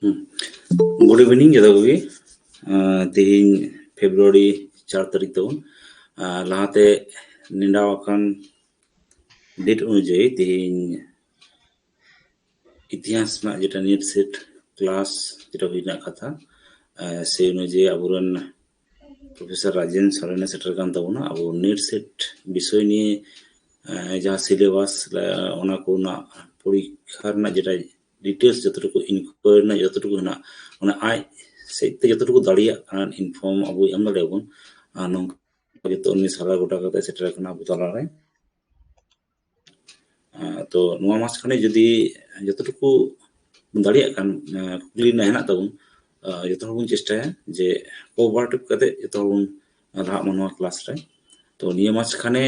good evening जदा कोगी तेहिं February 4 तारीख तबन लाहाते निंडावाकान date अनुयायी तेहिं इतिहास ना जेटा नेट सेट क्लास जेटा हुईना कथा से अनुयायी अबुरन प्रोफेसर राजेन सोरेन सेटर कान तबना अब नेट सेट विषय निये जहाँ सिलेबास ओना को ना परीक्षा ना जेटा डिटेल्स जतटुकु इनक्वायरी ना जतटुकु ना ओना आय सेते जतटुकु दाड़िया इनफॉर्म अबु एम दाड़ेबन नोंका जतो उन्नी सारा गोटा कते सेटर कना अबु तलारे तो नुआ मास खाने जदि जतटुकु दाड़िया कान कुकली ना हेना तबन जतो हबुन चेष्टाया जे कोऑपरेटिव कते जतो हबुन लाहा मनवा क्लास रे तो निया मास खाने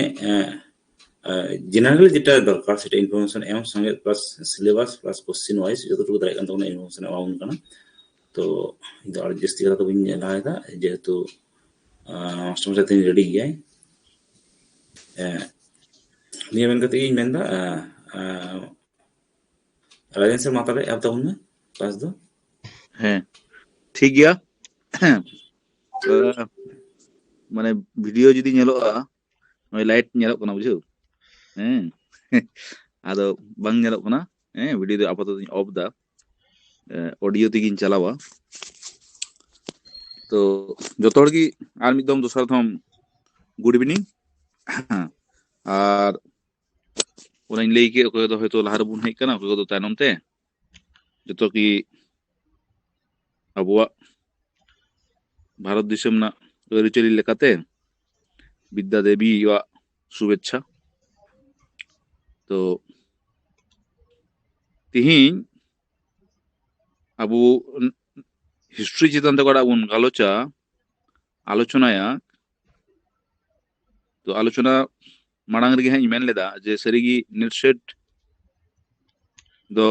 जनरल जेटा दरकार सेटा इनफॉरमेशन एम संगे plus syllabus plus question wise जतटुकु दाड़िया कान तबन इनफॉरमेशन एमाउन काना तो इधर और जस्ती करा तो बिन लाएगा जेहेतु मास्टर से तीन रेडी गया निया मेन कते इन मेंदा राजन सर मातारे अब तब में क्लास दो हैं ठीक गया माने वीडियो जदी नेलोआ नय लाइट नेलो कना बुझो हैं आदो बांग नेलो कना हैं वीडियो दो आपातत ऑफ दा ऑडियो तिगिन चलावा तो जतो हर की आर मिदम दोसर थम गुड इवनिंग आर ओना लई के ओको दो हयतो लाहार बुन हेक कना ओको दो तायनम ते जतो की अबुआ भारत दिसम ना अरिचली लेकाते विद्या देवी या शुभेच्छा तो तिहिं अबु हिस्ट्री चितान ते गड़ा बुन गालोचा आलोचनाया तो आलोचना मांग रे हाई मेन लेदा जे सरीगी नेटसेट दो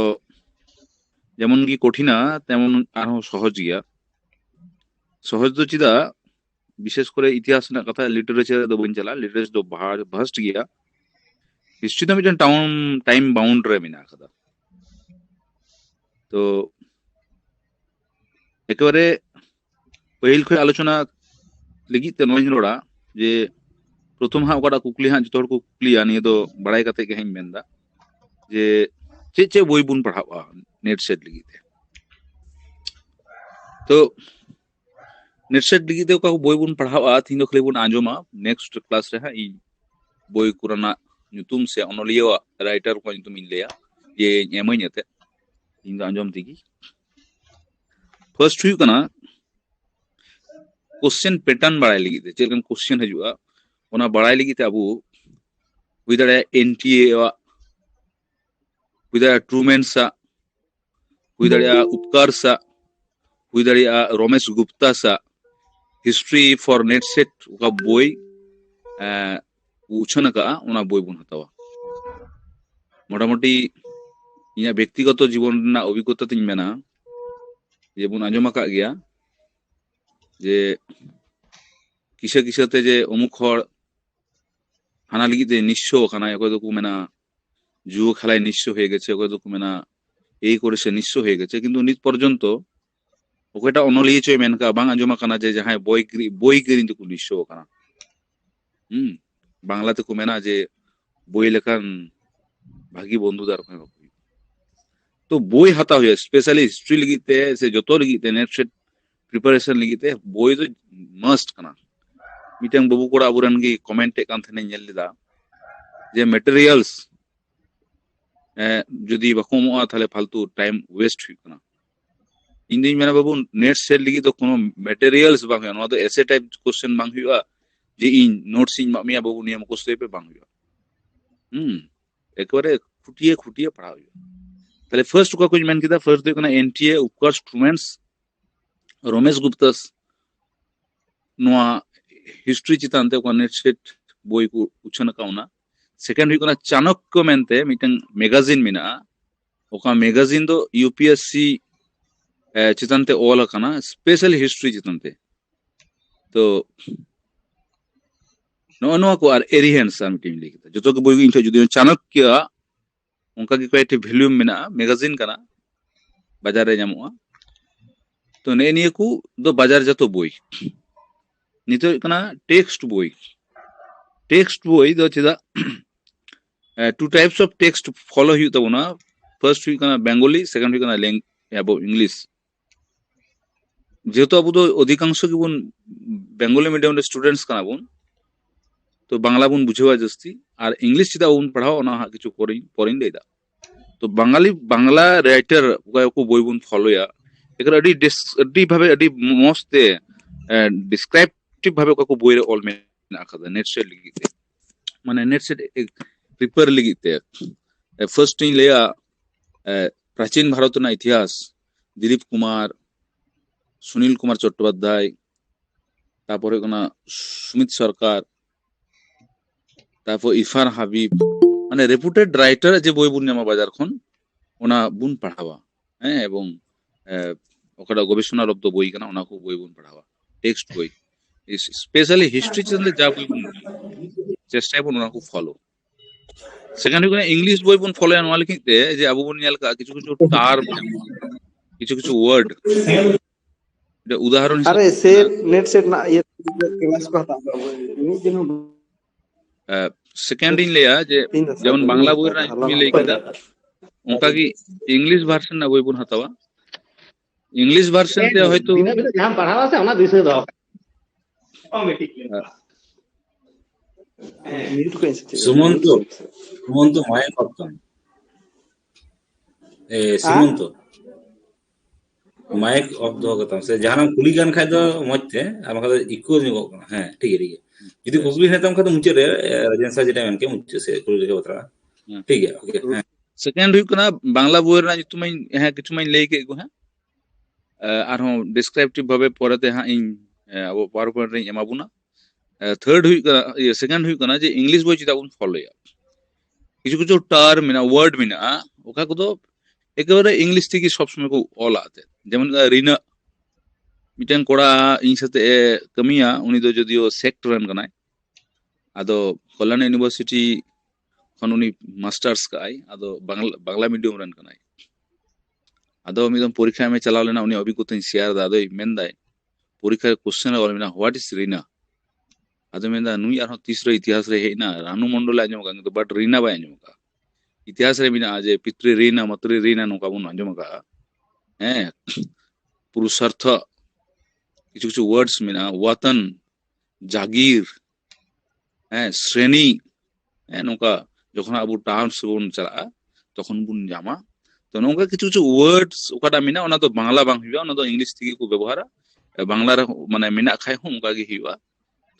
जेमन की कठिना तेमन आरो सहज गया सहज दो चिदा विशेष करे इतिहास ना कथा लिटरेचर दो बन चला लिटरेचर दो भास्ट गया हिस्ट्री तो मिटन टाइम बाउंड रे मिना कदा तो एकबारे पहिल खय आलोचना लगी ते नोय रोड़ा जे प्रथम हा ओकाटा कुकली हा जतो को कुकलिया निये दो बड़ाई कते के हई मेनदा जे चे बोई बुन पढ़ावा नेट सेट लगी ते तो नेट सेट लगी ते ओका बोई बुन पढ़ावा थिन दो खले बुन आंजोमा नेक्स्ट क्लास रे हा ई बोई Khurana nyutum se onoliya writer ko nyutum in leya ye emay nyate in आंजोम तिगी first हुई कना क्वेश्चन पैटर्न बड़ाई लगी थे चेलकन क्वेश्चन हजुआ ओना बड़ाई लगी थे अबु हुई दाड़े एनटीए हुई दाड़े ट्रूमैन सा हुई दाड़े उपकार सा हुई दाड़े रमेश गुप्ता सा हिस्ट्री फॉर नेट सेट का बोई उछन का ओना बोई बुन हतावा मोटामोटी इया व्यक्तिगत जीवन ना अभिज्ञता तिन मेना जे बुन आंजोम का गया जे किसे किसेते जे अमुक हर हाना लगी ते निश्चय खाना अकय दो को मेना जुओ खेलाय निश्चय হয়ে গেছে अकय दो को मेना এই করেছে নিশ্চয় হয়ে গেছে কিন্তু নিত পর্যন্ত ওকটা অনলিয়ে চয় মেনকা বাং আंजोम কানা যে যাহাই বই কিরিন তো নিশ্চয় কানা বাংলাতে को मेना जे বই লেখান भागी बंधु दार तो बोई हता हुआ स्पेशली हिस्ट्री लगीते से जोतो लगीते नेट सेट प्रिपरेशन लगीते बोई तो मस्ट कना मिटंग बाबू कोड़ा अबुरन की कमेंट कान थने नेल लिदा जे मटेरियल्स जदी बखोमो थाले फालतू टाइम वेस्ट हुई कना इन दिन मेना बाबू नेट सेट लगी तो कोनो मटेरियल्स बांग हुआ तो ऐसे टाइप क्वेश्चन बांग हुआ जे इन नोट्स इन मामिया बाबू नियम कोस्ते पे बांग हुआ एकबारे खुटिए पढ़ा हुआ ताले फर्स्ट का कुछ मेन किदा फर्स्ट दे कना एनटीए उपकर स्टूडेंट्स रमेश गुप्तास नोआ हिस्ट्री चितानते को नेट सेट बोई को उछन काउना सेकंड हुई कना चाणक्य मेनते मिटन मैगजीन मिना ओका मैगजीन दो यूपीएससी चितानते ऑल कना स्पेशल हिस्ट्री चितानते तो नो को आर एरिहेंस मिटिंग लिखिता जतो के बोई इंटो जुदी चाणक्य उनका की कोई वैल्यूम में मैगजीन करना बाजार रे जामुआ तो ने निये को दो बाजार जातो बोई नितो कना टेक्स्ट बोई दो चेदा two types of text follow हुई तबना फर्स्ट हुई कना बेंगोली सेकंड हुई कना अबो इंग्लिश जेहेतु अब तो अधिकांश गिबन बेंगोली मीडियम रे स्टूडेंट्स कना बन तो बांग्ला बन बुझेवा जस्ती और इंग्लिश चिदा बन पढ़ाओ ओना किछु पोरिन लेदा तो बांग्ला राइटर को बोई बन फॉलोया एकर अडी भाबे अडी मस्ते डिस्क्राइप्टिव भाबे को बोई रे ऑल मेना खदा नेट सेट लिगिते माने नेट सेट प्रिपेयर लिगिते फर्स्ट इन लेया प्राचीन भारत ना इतिहास दिलीप कुमार सुनील कुमार चट्टोपाध्याय तारपर सुमित सरकार तारपर इरफान हाबिब माने रेपुटेड राइटर जे बोई बुन नामा बाजार खन ओना बुन पढ़ावा हैं एवं ओकड़ा गवेषणा रब्द बोई कना ओना को बोई बुन पढ़ावा टेक्स्ट बोई स्पेशली हिस्ट्री चंदे जा बोई बुन चेष्टा बुन ओना को फॉलो सेकंड को इंग्लिश बोई बुन फॉलो अनवाल किते जे अबु बुन नेल का किछु टर्म किछु वर्ड उदाहरण अरे सेट नेट सेट ना ये क्लास को हटा मी दिन सेकंड इन लेया जे जेमन बांग्ला बोई रा मी लेई केदा उनका की इंग्लिश वर्जन ना बोई बुन हतावा इंग्लिश वर्जन ते होयतो जहां पढ़ावा से ओना दिसे दो म्यूट को इंस्टेंट सुमंतो माय करतन सुमंतो माइक ऑफ दो कतम से जहां कुली गान खाय दो मजते आमा का इको निगो हां ठीक है यदि कुली है तम का तो मुझे रे राजन सा जेटा के मुझे से कुली के बतरा ठीक है ओके सेकंड हुई कना बांग्ला बोर ना तुम है किछु मैं ले के गो है आर हो डिस्क्रिप्टिव भाबे परते हां इन अब पावर पॉइंट रे एमाबुना थर्ड हुई कना ये सेकंड हुई कना जे इंग्लिश बोई चिता उन फॉलो या किछु टर्म मिना वर्ड मिना ओका को तो एकेबारे इंग्लिश थी सब समय को ऑल आते जेमन रीना मिटन कोड़ा इन साथे कमिया उनी दो जदियो सेक्ट रन कनाय आदो कल्याण यूनिवर्सिटी खन उनी मास्टर्स काई आदो बांग्ला मीडियम रन कनाय आदो मिदम परीक्षा में चलाव लेना उनी अभिज्ञता शेयर दा आदो मेनदाय परीक्षा क्वेश्चन ऑल मिना व्हाट इज रीना आदो मेनदा नुई आरो तीसरा इतिहास रे हेना रानू मंडल आजम का तो बट रीना बाय आजम का इतिहास रे मिना आज पितृ रीना मतृ रीना नोका बुन आजम का हैं पुरुषार्थ किछु वर्ड्स मिना वतन जागीर हैं श्रेणी हैं नोका जखन अब टर्म्स बुन चला तखन बुन जामा तो नोका किछु वर्ड्स ओकाटा मिना ओना तो बांग्ला बांग हिबा ओना तो इंग्लिश थी को व्यवहार बांग्ला रे माने मिना खाय हम का गे हिबा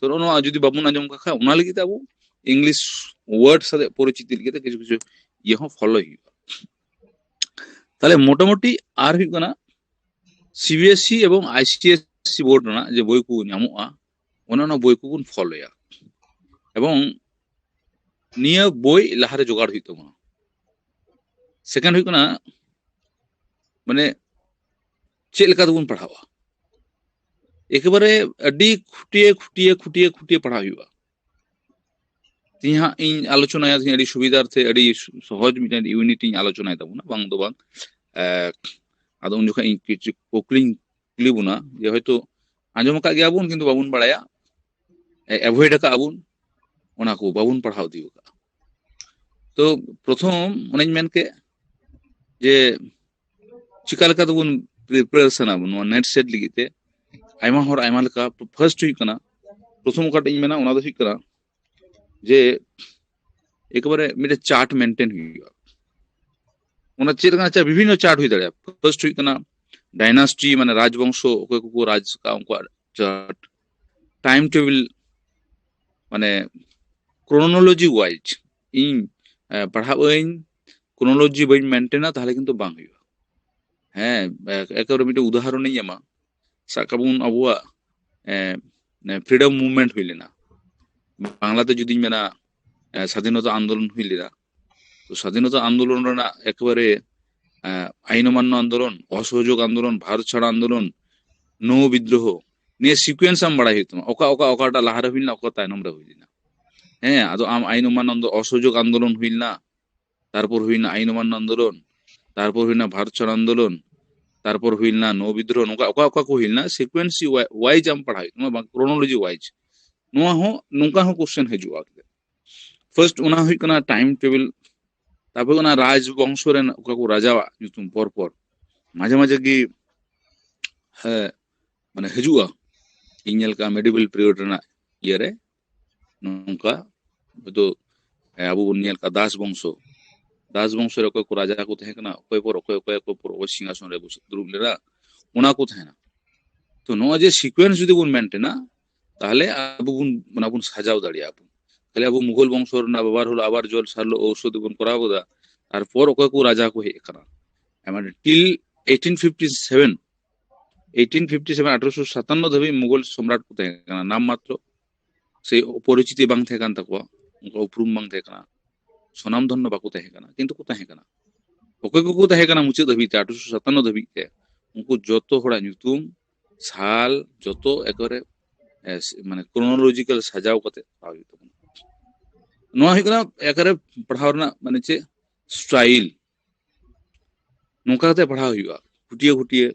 तो ओनो जदी बाबुन आजम का खा ओना लगी ताबु इंग्लिश वर्ड साथे परिचित लगी किछु ये हो फॉलो हिबा ताले मोटामोटी आर हुई कना सीबीएसई एवं आईसीएसई बोर्ड ना जे बोई को नामुआ ओना बोई को बुन फॉलो या एवं निया बोई लहारे जोगाड़ हुई तमा सेकंड हुई कना माने चेक लेका बुन पढ़ावा एकेबारे अडी खुटिए पढ़ा हुआ तिहा इन आलोचना अड़ी सुविधार्थे अड़ी सहज मिटन यूनिट इन आलोचना तबना बांग दो बांग आदो उन जखा इन किछु कोकलिंग क्लिबुना जे हयतो आंजम का गया बुन किंतु बाबुन बड़ाया एवॉइड का आबुन ओना को बाबुन पढ़ाव दियो का तो प्रथम ओनेज मेन के जे चिका लेका तबुन प्रिपरेशन आबुन नेट सेट लिगिते आयमा हर आयमा लेका फर्स्ट हुई कना प्रथम काट इन मेना ओना दो हुई कना जे एकबारे मिटे चार्ट मेंटेन हुई ओना चेक कना चा विभिन्न चार्ट हुई दड़े फर्स्ट हुई कना डायनास्टी माने राजवंश ओके को राज का उनको चार्ट टाइम टेबल माने क्रोनोलॉजी वाइज इन पढ़ाबइन क्रोनोलॉजी बइन मेंटेना ताहले किंतु बांग हुई हैं एकबारे मिटे उदाहरण नहीं एमा साकाबुन अबुआ फ्रीडम मूवमेंट हुई लेना बांग्लाते जुदी मेना स्वाधीनता आंदोलन हुई लेना तो स्वाधीनता आंदोलन रना एकबारे आईन अमान्य आंदोलन असहयोग आंदोलन भारत छाड़ आंदोलन नौ विद्रोह ने सिक्वेंस आम बड़ा हुई ओका ओका ओकाटा लाहारे हुईना ओका तायनम रे हुईना हैं आदो आम आईन अमान्य असहयोग आंदोलन हुईना तारपर हुईना आईन अमान्य आंदोलन तारपर हुईना भारत छाड़ आंदोलन तारपर हुईलना नो विद्रोह नोका ओका ओका को हुईलना सीक्वेंस वाइज आम पढ़ाई नो क्रोनोलॉजी वाइज नोआ हो नोका हो क्वेश्चन हजुआ फर्स्ट उना हुई कना टाइम टेबल तापर उना राज वंश रेन ओका को राजावा ᱧᱩᱛᱩᱢ पर पर माजे माजे की है माने हजुआ इनल का मेडिवल पीरियड रेना ये नोका तो अबू बुनियल का दास वंश रे को राजा को तहे कना ओकय पर सिंहासन रे दुरुब लेरा उना को तहेना तो नो जे सीक्वेंस जुदी बुन मेंटेना ताहले अबू बुन मना बुन सजाव दाड़िया अबू ताहले अबू मुगल वंश ना बाबार होल आबार जल सारलो औषध बुन कराबोदा और पर ओकय को राजा को हे कना माने टिल 1857 1857 धबी मुगल सम्राट को तहे कना नाम मात्र से परिचिति बांग थे कान तकवा उनका उपरुम बांग थे कना सोनाम धन बाको तहे कना किंतु को तहे कना ओकय को तहे कना मुचे धबी 1857 धबी ते उनको जोतो होड़ा ᱧᱩᱛᱩᱢ साल जोतो एकरे माने क्रोनोलॉजिकल सजाव कते आवी तो नोआ हिकना एकरे पढ़ावना माने चे स्टाइल नोका कते पढ़ाव हुआ गुटिए गुटिए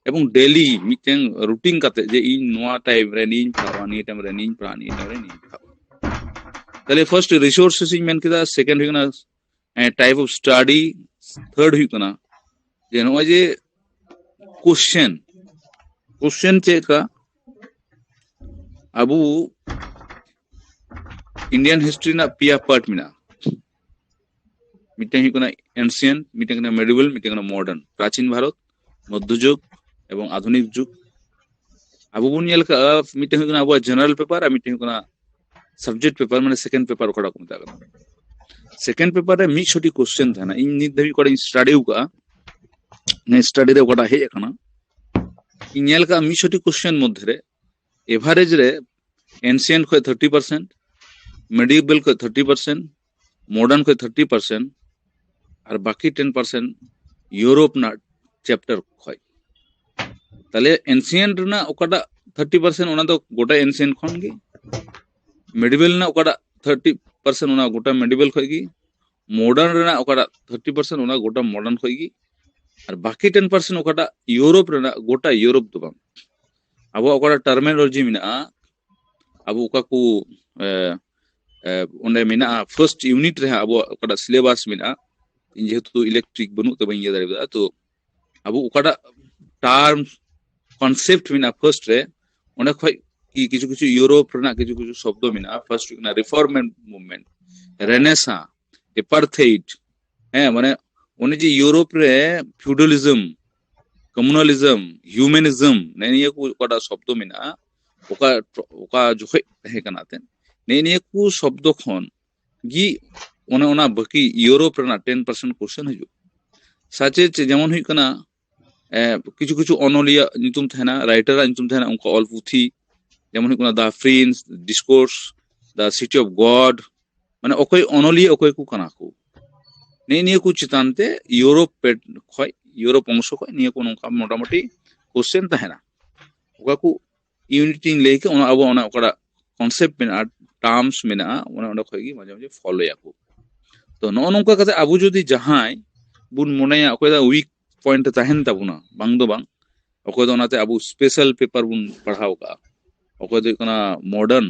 एवं डेली मिटें रूटीन कते जे इन नोआ टाइम रे नी पढ़ावा नी टाइम रे नी पढ़ा नी टाइम रे नी पढ़ावा तले फर्स्ट रिसोर्सेस इन मेन केदा सेकंड हुकना टाइप ऑफ स्टडी थर्ड हुकना जे नोआ जे क्वेश्चन चे का अबू इंडियन हिस्ट्री ना पिया पार्ट मिना मिटे हुकना एंशियंट मिटे हुकना मेडिवल मिटे हुकना मॉडर्न प्राचीन भारत मध्ययुग एवं आधुनिक युग अबू बुनियल का मिटे हुकना अबू जनरल पेपर आ मिटे हुकना सब्जेक्ट पेपर माने सेकंड पेपर कोड़ा को मिता सेकंड पेपर रे मी छोटी क्वेश्चन था ना इन नित धबी कोड़ा स्टडी हुका ने स्टडी रे कोड़ा हे कना इनल का मी छोटी क्वेश्चन मध्य रे एवरेज रे एंशियंट को 30% मेडिवल को 30% मॉडर्न को 30% और बाकी 10% यूरोप ना चैप्टर खोय ताले एंशियंट ना ओकाटा 30% ओना तो गोटा एंशियंट खन गी मेडिवल ना ओकाटा 30% ओना गोटा मेडिवल खोय गी मॉडर्न ना ओकाटा 30% ओना गोटा मॉडर्न खोय गी और बाकी 10% ओकाटा यूरोप रेना गोटा यूरोप दो बांग अब ओकाटा टर्मिनोलॉजी मिना अब ओका को ओंडे मिना फर्स्ट यूनिट रे अब ओकाटा सिलेबस मिना जेहेतु इलेक्ट्रिक बनु तो बइन दादा तो अब ओकाटा टर्म कॉन्सेप्ट मिना फर्स्ट रे ओंडे खोय कि किछु किछु यूरोप रेना किछु किछु शब्द मिना फर्स्ट ना रिफॉर्मेंट मूवमेंट रेनेसा एपार्थेइड है माने ओने जे यूरोप रे फ्यूडलिज्म कम्युनलिज्म ह्यूमनिज्म नेनिया को ओकाटा शब्द मिना ओका जोखे हे कनाते नेनिया को शब्द खन गी ओना बाकी यूरोप रेना 10% क्वेश्चन हजु साचे जेमन हुई कना किछु किछु अनोलिया नितुम थेना राइटर नितुम थेना उनका ऑल पुथी जेमन हुई कना the prince discourse the city of God माने ओकय अनोलिया ओकय को कना को नेनिया को चितानते यूरोप पे खय यूरोप अंश खय निया को नोका मोटामोटी क्वेश्चन तहेना ओका को यूनिटी लेके ओना अब ओना ओकड़ा कांसेप्ट में टर्म्स में ओना खय गी माजे माजे फॉलो याको तो नो नोका कते अबु जदी जहाय बुन मोनेया ओकय दा वीक पॉइंट तहेन ताबुना बांग दो बांग ओकय दो नाते अबु स्पेशल पेपर बुन पढ़ाव का ओकय दो कना मॉडर्न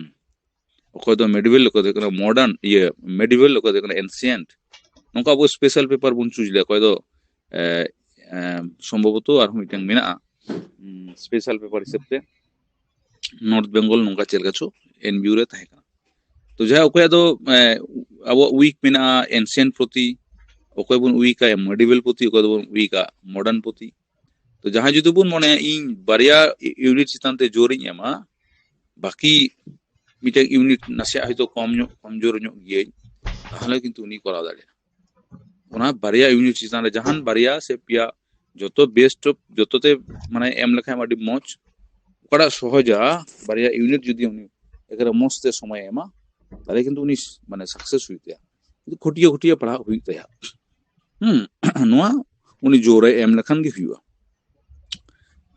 ओकय दो मेडिवल ओकय दो कना मॉडर्न ये मेडिवल ओकय दो कना एंशियंट नोका अबु स्पेशल पेपर बुन चूज ले ओकय दो संभवतः और मिटन मेना स्पेशल पेपर हिसाबते नॉर्थ बंगाल नोका चलगाचो एनबीयू रे तहे का तो जहा ओकय दो अब वीक मेना एंशियंट प्रति ओकय बुन वीक का मेडिवल प्रति ओकय दो वीक का मॉडर्न प्रति तो जहां जुदि बुन मने इन बारिया यूनिट चितानते जोरिन एमा बाकी मिटे यूनिट नसे हयतो कमजोर ᱧᱚᱜ गिये ताहले किंतु उनी करा दाड़े ओना बारिया यूनिट चितान रे जहान बारिया से पिया जतो बेस्ट जतोते माने एम लेखा माडी मौज ओकड़ा सहजा बारिया यूनिट जुदि उनी एकरा मस्ते समय एमा ताले किंतु उनी माने सक्सेस हुईते किंतु खोटिया खोटिया पढ़ा हुईते नोआ उनी जोरे एम लेखान गे हुआ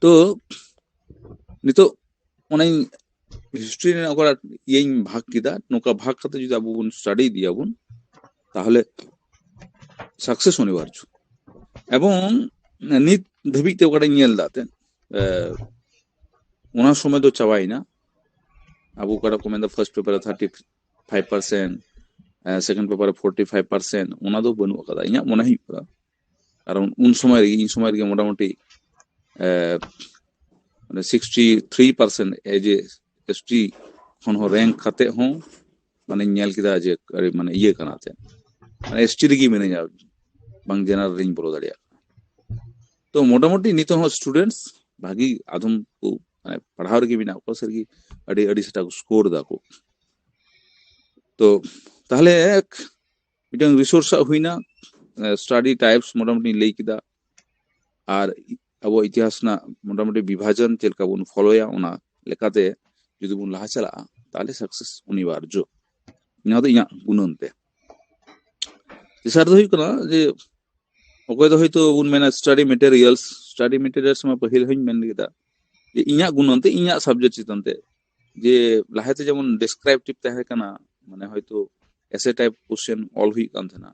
तो नितो ओना हिस्ट्री ने ओकड़ा येइन भाग किदा नोका भाग कते जुदि अबु बुन स्टडी दिया बुन ताहले सक्सेस होने वारछु एवं नित ᱫᱷᱟᱹᱵᱤᱡ ᱛᱮ ᱚᱠᱟᱴᱟᱧ ᱧᱮᱞ ᱫᱟ ᱛᱮ ᱚᱱᱟ ᱥᱚᱢᱚᱭ ᱫᱚ ᱪᱟᱵᱟᱭᱮᱱᱟ ᱟᱵᱚ ᱚᱠᱟᱴᱟᱜ ᱠᱚ ᱢᱮᱱᱫᱟ ᱯᱷᱟর্স্ট পেপারে 35% সেকেন্ড পেপারে 45% ᱚᱱᱟ ᱫᱚ ᱵᱟᱹᱱᱩᱜ ᱟᱠᱟᱫᱟ ᱤᱧᱟᱹᱜ ᱢᱚᱱᱮ ᱦᱩᱭᱩᱜ ᱠᱟᱱᱟ কারণ ᱩᱱ সময় ᱨᱮᱜᱮ মোটামুটি মানে 63% এজ এসটি ᱠᱷᱚᱱ ᱦᱚᱸ ᱨᱮᱝᱠ ᱠᱟᱛᱮ ᱦᱚᱸ মানে ᱧᱮᱞ ᱠᱮᱫᱟ ᱡᱮ মানে ᱤᱭᱟᱹ ᱠᱟᱱᱟ ᱛᱮ মানে এসটি ᱨᱮᱜᱮ ᱢᱤᱱᱟᱹᱧᱟ ᱵᱟᱝ ᱡᱮনারেল ᱨᱤᱧ ᱵᱚᱞᱚ ᱫᱟᱲᱮᱭᱟᱜ तो मोटामुटी नितो हो स्टूडेंट्स भागी आधुम को पढ़ाव रगे बिना को सरगी अड़ी अड़ी सेटा स्कोर दा को तो ताहले मिटन रिसोर्स हुईना स्टडी टाइप्स मोटामुटी लई किदा और अब इतिहास ना मोटामुटी विभाजन चेलका बुन फॉलोया ओना लेकाते जुदी बुन लाहा चला ताले सक्सेस अनिवार्य इना दो इना गुणनते तिसार दो हुई कना जे ओके तो हयतो बुन मेना स्टडी मटेरियल्स में पहिल हई मेन केदा जे इना गुणनते इना सब्जेक्ट चितनते जे लाहाते जेमन डिस्क्राइप्टिव तहे कना माने हयतो एसे टाइप क्वेश्चन ऑल हुई कान थना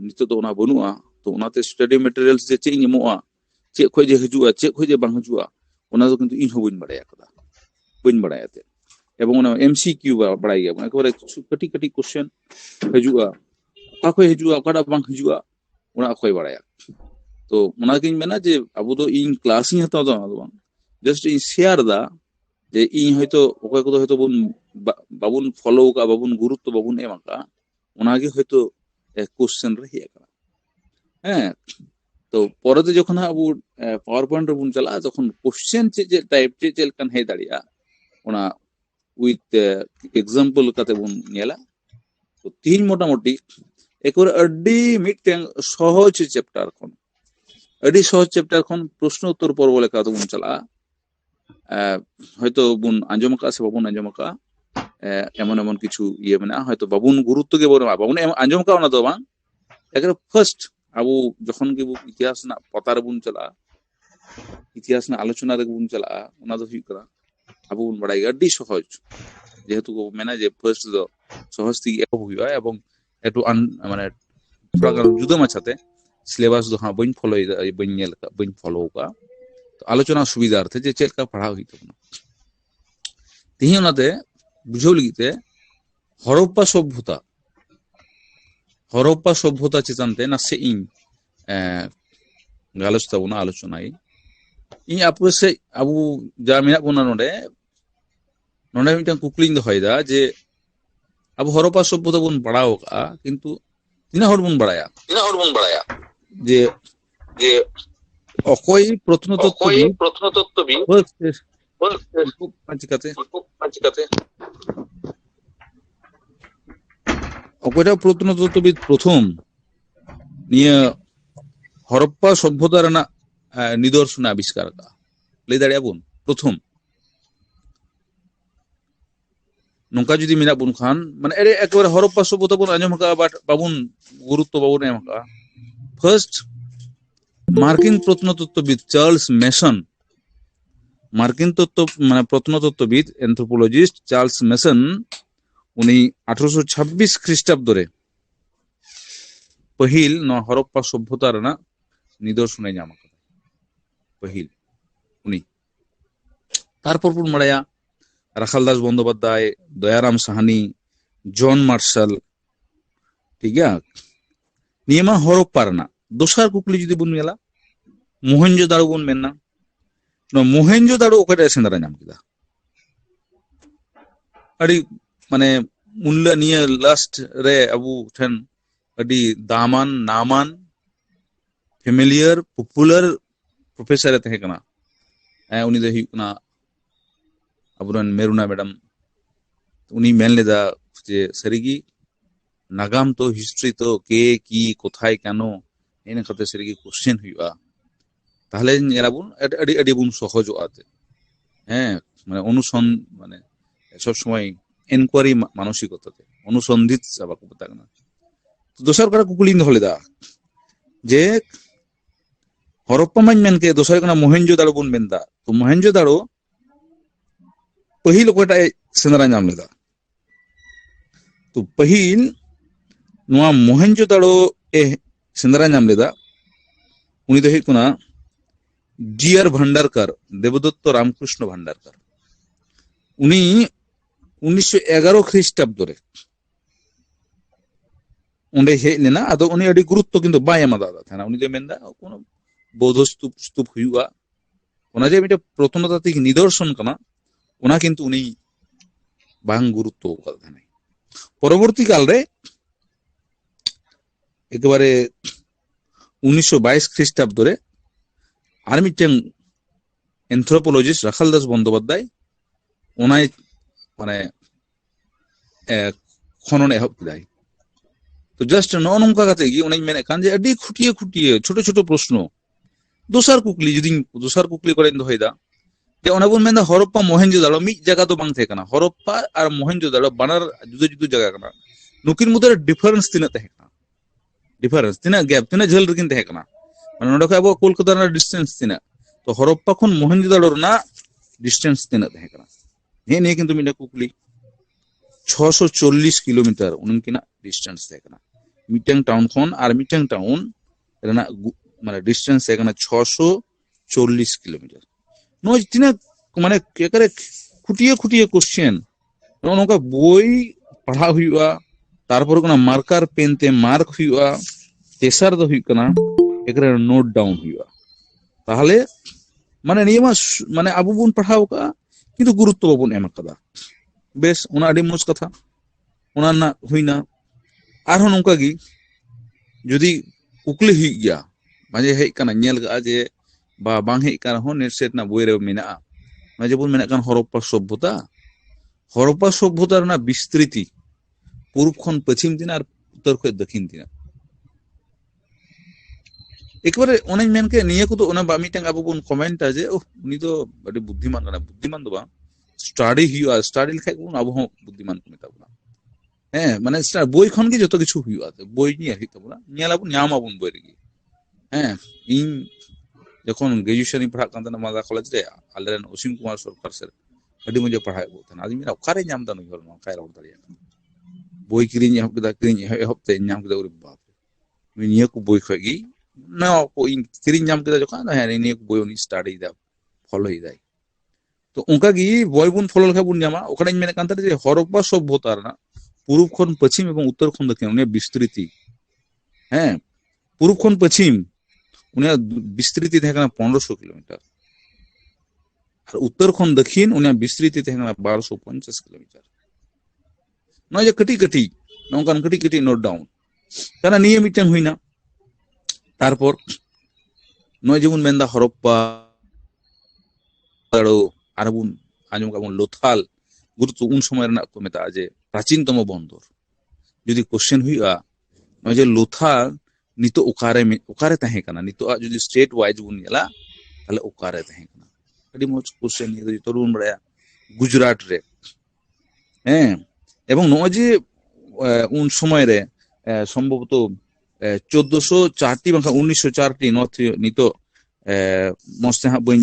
नितो तो ओना बनुआ तो ओनाते स्टडी मटेरियल्स जे चेक निमोआ चेक खोय जे हजुआ चेक खोय जे बांग हजुआ ओना दो किंतु इन हो बइन बडाया कदा बइन बडायाते एबं ओना एमसीक्यू बडाय गया एकबारे कटी कटी क्वेश्चन हजुआ का खोय हजुआ काडा बांग हजुआ ओना खोय बडाया तो ओना किन मेना जे अबो दो इन क्लास इन हता दो बांग जस्ट इन शेयर दा जे इन हयतो ओकय को हयतो बुन बाबुन फॉलो का बाबुन गुरुत्व बाबुन एमाका ओना गे हयतो एक क्वेश्चन रे हेका हैं तो परते जखन अबो पावर पॉइंट रे बुन चला तखन क्वेश्चन जे टाइप जे लकन हे दाड़िया ओना विथ एग्जांपल कते बुन नेला तो तीन मोटा मोटी एक और अड्डी मिटटें सहज चैप्टर खन अड्डी सहज चैप्टर खन प्रश्न उत्तर पर्व लेका तो बुन चला হয়তো বুন আঞ্জমকা আছে বাবুন আঞ্জমকা এমন এমন কিছু ইয়ে মানে হয়তো বাবুন গুরুত্ব কে বড় বাবুন আঞ্জমকা না তো বাং একরে ফার্স্ট আবু যখন কি ইতিহাস না পতার বুন চলা ইতিহাস না আলোচনা রে বুন চলা ওনা তো হুই করা আবু বুন বড়াই আডি সহজ যেহেতু মেনা যে ফার্স্ট দ সহজ থেকে এক হইবা এবং একটু মানে थोड़ा जुदा माछाते सिलेबस दो हाँ बइन फॉलो बइन नेल का बइन फॉलो का तो आलोचना सुविधार्थे जे चेक का पढ़ाव हुई तबना तिही ओनाते बुझो लगिते हड़प्पा सभ्यता चितानते नासे इन गालच तबना आलोचनाई इन आपु से अबु जा मेना बना नोडे नोडे मिटन कुकलिंग दहयदा जे अब हड़प्पा सभ्यता बन पढ़ाव का किंतु तीना हड़ बन बड़ाया जे जे অকই প্রত্নতত্ত্ববিদ অকয়টা প্রত্নতত্ত্ববিদ প্রথম নিয়ে হরপ্পা সভ্যতার না নিদর্শন আবিষ্কার কা লই দাড়িয়া বুন প্রথম নৌকা যদি মিনা বুন খান মানে এরে একবারে হরপ্পা সভ্যতা বুন আঞ্জম কা বাবুন গুরুত্ব বাবুন এম কা ফার্স্ট মার্কিন প্রত্নতত্ত্ববিদ চার্লস মেসন মার্কিন মানে প্রত্নতত্ত্ববিদ এনথ্রোপোলজিস্ট চার্লস মেসন উনি 1826 খ্রিস্টাব্দরে पहिल न हरप्पा सभ्यतार ना निदर्शने नाम पहिल उनी तारपर पुन मड़ाया राखालदास बंदोपाध्याय दयाराम साहानी जॉन मार्शल ठीक है नियमा हरप्पार ना दोसार कुकली जुदी बुन मेला मोहेंजोदाड़ो बुन मेना न मोहेंजोदाड़ो ओकटे सेंद्रा नाम किदा अड़ी माने मूल्य निया लास्ट रे अबू ठन अड़ी दामान नामान फेमिलियर पॉपुलर प्रोफेसर तहे कना उनी दे हुकना अबुरन मेरुना मैडम उनी मेन लेदा जे सरीगी नागाम तो हिस्ट्री तो के की कोथाय कानो इन खते सरीगी क्वेश्चन हुआ ताहले नेलाबुन अड़ी अड़ी बुन सहज आते हैं माने अनुसंधान माने सब समय इनक्वायरी मानसिकताते अनुसंधित साबा को पता करना तो दोसर करा कुकुलिंग होलेदा जे हरप्पा मन मेन के दोसर कना मोहेंजोदाड़ो बुन मेनदा तो मोहेंजोदाड़ो पहिल कोटा सेंद्रा नाम लेदा तो पहिल नुआ मोहेंजोदाड़ो ए सेंद्रा नाम लेदा उनी दो हुई कना डियर भंडारकर देवदत्त रामकृष्ण भंडारकर उनी 1911 ख्रीष्टाब्द रे उन्हें हेज लेना अदो उन्हें अड़ी गुरुत्व किंतु बाय एमा दादा था उन्हें मेंदा कोनो बौद्ध स्तूप स्तूप हुआ उना जे मिटे प्रत्नतात्विक निदर्शन कना उना किंतु उनी बांग गुरुत्व का था परवर्ती काल रे एक बारे 1922 ख्रीष्टाब्द रे आर मिटें एंथ्रोपोलॉजिस्ट राखालदास बंदोपाध्याय उनाय माने खनन एहब किदाय तो जस्ट नो नंका काते गी उनाय मेने कान जे अडी खुटिए खुटिए छोटो छोटो प्रश्न दोसर कुकली जुदी दोसर कुकली करे दोहैदा जे ओना बुन मेंदा हरप्पा मोहेंजोदाड़ो मी जगह तो बांग थे कना हरप्पा और मोहेंजोदाड़ो बानर जुदा जुदा जगह कना नुकिन मुदर डिफरेंस तिना तहे कना डिफरेंस तिना गैप तिना झल रकिन तहे कना माने नोडो का अब कोलकाता ना डिस्टेंस तिना तो हरप्पा खन मोहेंजोदाड़ो ना डिस्टेंस तिना तहे कना ने किंतु मिना कुकली 640 किलोमीटर उनकिना डिस्टेंस तहे कना मिटेंग टाउन खन और मिटेंग टाउन रेना माने डिस्टेंस तहे कना 640 किलोमीटर नो तिना माने केकरे खुटिए खुटिए क्वेश्चन नोका बोई पढ़ा हुआ तारपर कोना मार्कर पेन ते मार्क हुआ तेसर दो हुआ एकरे नोट डाउन हुआ ताहले माने नियमा माने आबु बुन पढ़ाव का किंतु गुरुत्व बाबुन एम कदा बेस उना अडी मोज कथा उना ना हुइना आरो नोका गी जुदी कुकली हुई गया माजे हेज कना नेल गा जे बा बांग हेज कना हो नेट सेट ना बोय रे मेना ना जेबुन मेना कान हरप्पा सभ्यता ना विस्तृति पूर्व खन पश्चिम दिन और उत्तर खन दक्षिण दिन एक बार ओने मेन के निये को तो ओना बा मिटें आबो बुन कमेंट जे ओ उनी तो अडी बुद्धिमान कना बुद्धिमान दो बा स्टडी हुआ स्टडी लिखाय बुन आबो हो बुद्धिमान को मेता बुना माने बोई खन के जतो किछु हुआ बोई नि आहि तबुना नेला बुन न्यामा बुन बोई रेगी इन जखन ग्रेजुएशन पढ़ा कान तना मादा कॉलेज रे आलेरन असीम कुमार सरकार सर अडी मजे पढ़ाय बो था आदमी ओकारे न्याम दा नगर नो काय रोड दारिया बोई किरिन एहब केदा किरिन एहब ते न्याम केदा उरे बाप मी निया को बोई खगी ना को इन किरिन न्याम केदा जखन ना नि को बोई उनी स्टडी दा फॉलो ही दाई तो उनका गी बोई बुन फॉलो लखा बुन न्यामा ओकारे मेने कान जे हरप्पा सभ्यता ना पूर्व खन पश्चिम एवं उत्तर खन दक्षिण उनी विस्तृति पूर्व खन पश्चिम उनी विस्तृति थे 1500 किलोमीटर और उत्तर खन दक्षिण उनी विस्तृति थे 1250 किलोमीटर न जे कटी कटी नौकान कटी कटी नोट डाउन काना निये मिटें हुइना तारपर नय जेबुन मेंदा हरप्पा दाड़ो आरबुन आजम काबुन लोथाल गुरुत्व उन समय रना को मेता जे प्राचीनतम बंदर जुदी क्वेश्चन हुआ नय जे लोथाल नितो उकारे तहे कना नितो आ जुदी स्टेट वाइज बुन गेला ताले उकारे तहे कना अडी मोज क्वेश्चन नि जो तरुण बड़ाया गुजरात रे एवं नो जे उन समय रे संभवत 1404 टी बंखा 1904 टी नॉर्थ नितो मस्ते हा बन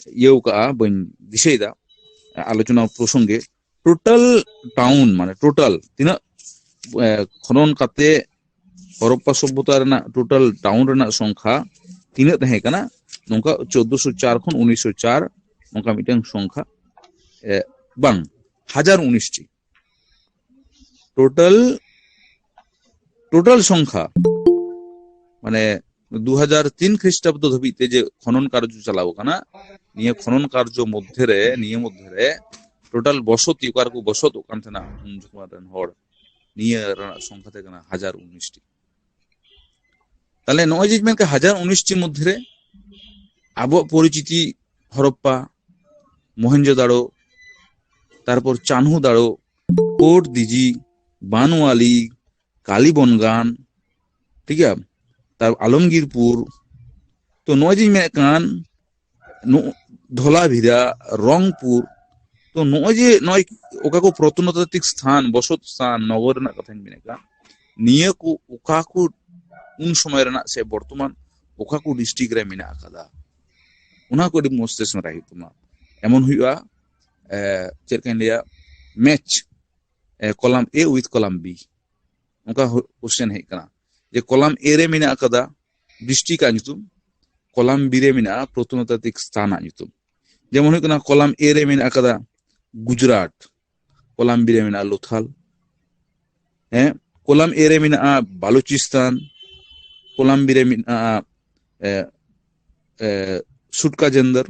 येउ का बन दिसेदा आलोचना प्रसंगे टोटल टाउन माने टोटल तिना खनन काते हरप्पा सभ्यता रेना टोटल टाउन रेना संख्या तिना तहे कना नोंका 1404 खन 1904 नोंका मिटें संख्या बांग 1019 टी टोटल संख्या माने 2003 ख्रीष्टाब्द धबिते जे खनन कार्य चलाव कना निये खनन कार्य मध्य रे टोटल बसती ओकार को बसत कान थना उन जखमारन हड़ निये रेना संख्या थे कना 1019 टी ताले नय जे मेन के 1019 टी मध्य रे आबो परिचिति हरप्पा मोहेंजोदाड़ो तारपर चान्हुदाड़ो कोट दिजी बानवाली कालीबनगान ठीक है तार आलमगीरपुर तो नय जे मेन कान धोलाभिरा रंगपुर तो नय जे नय ओका को प्रत्नतात्विक स्थान बसत स्थान नगर रना कथा मेन का निये को ओका को उन समय रना से वर्तमान ओका को डिस्ट्रिक्ट रे मेना कदा उना को डिमोस्ट्रेशन राही तुमा एमन हुआ check India match column A with column B उनका क्वेश्चन है कना जे कॉलम ए रे मेना कदा डिस्ट्रिक्ट आजुम कॉलम बी रे मेना प्रत्नतात्विक स्थान nyutum जेमन हुई कना कॉलम ए रे मेना कदा गुजरात कॉलम बी रे मेना लोथाल कॉलम ए रे मेना बालूचिस्तान कॉलम बी रे मेना सुटका जंदर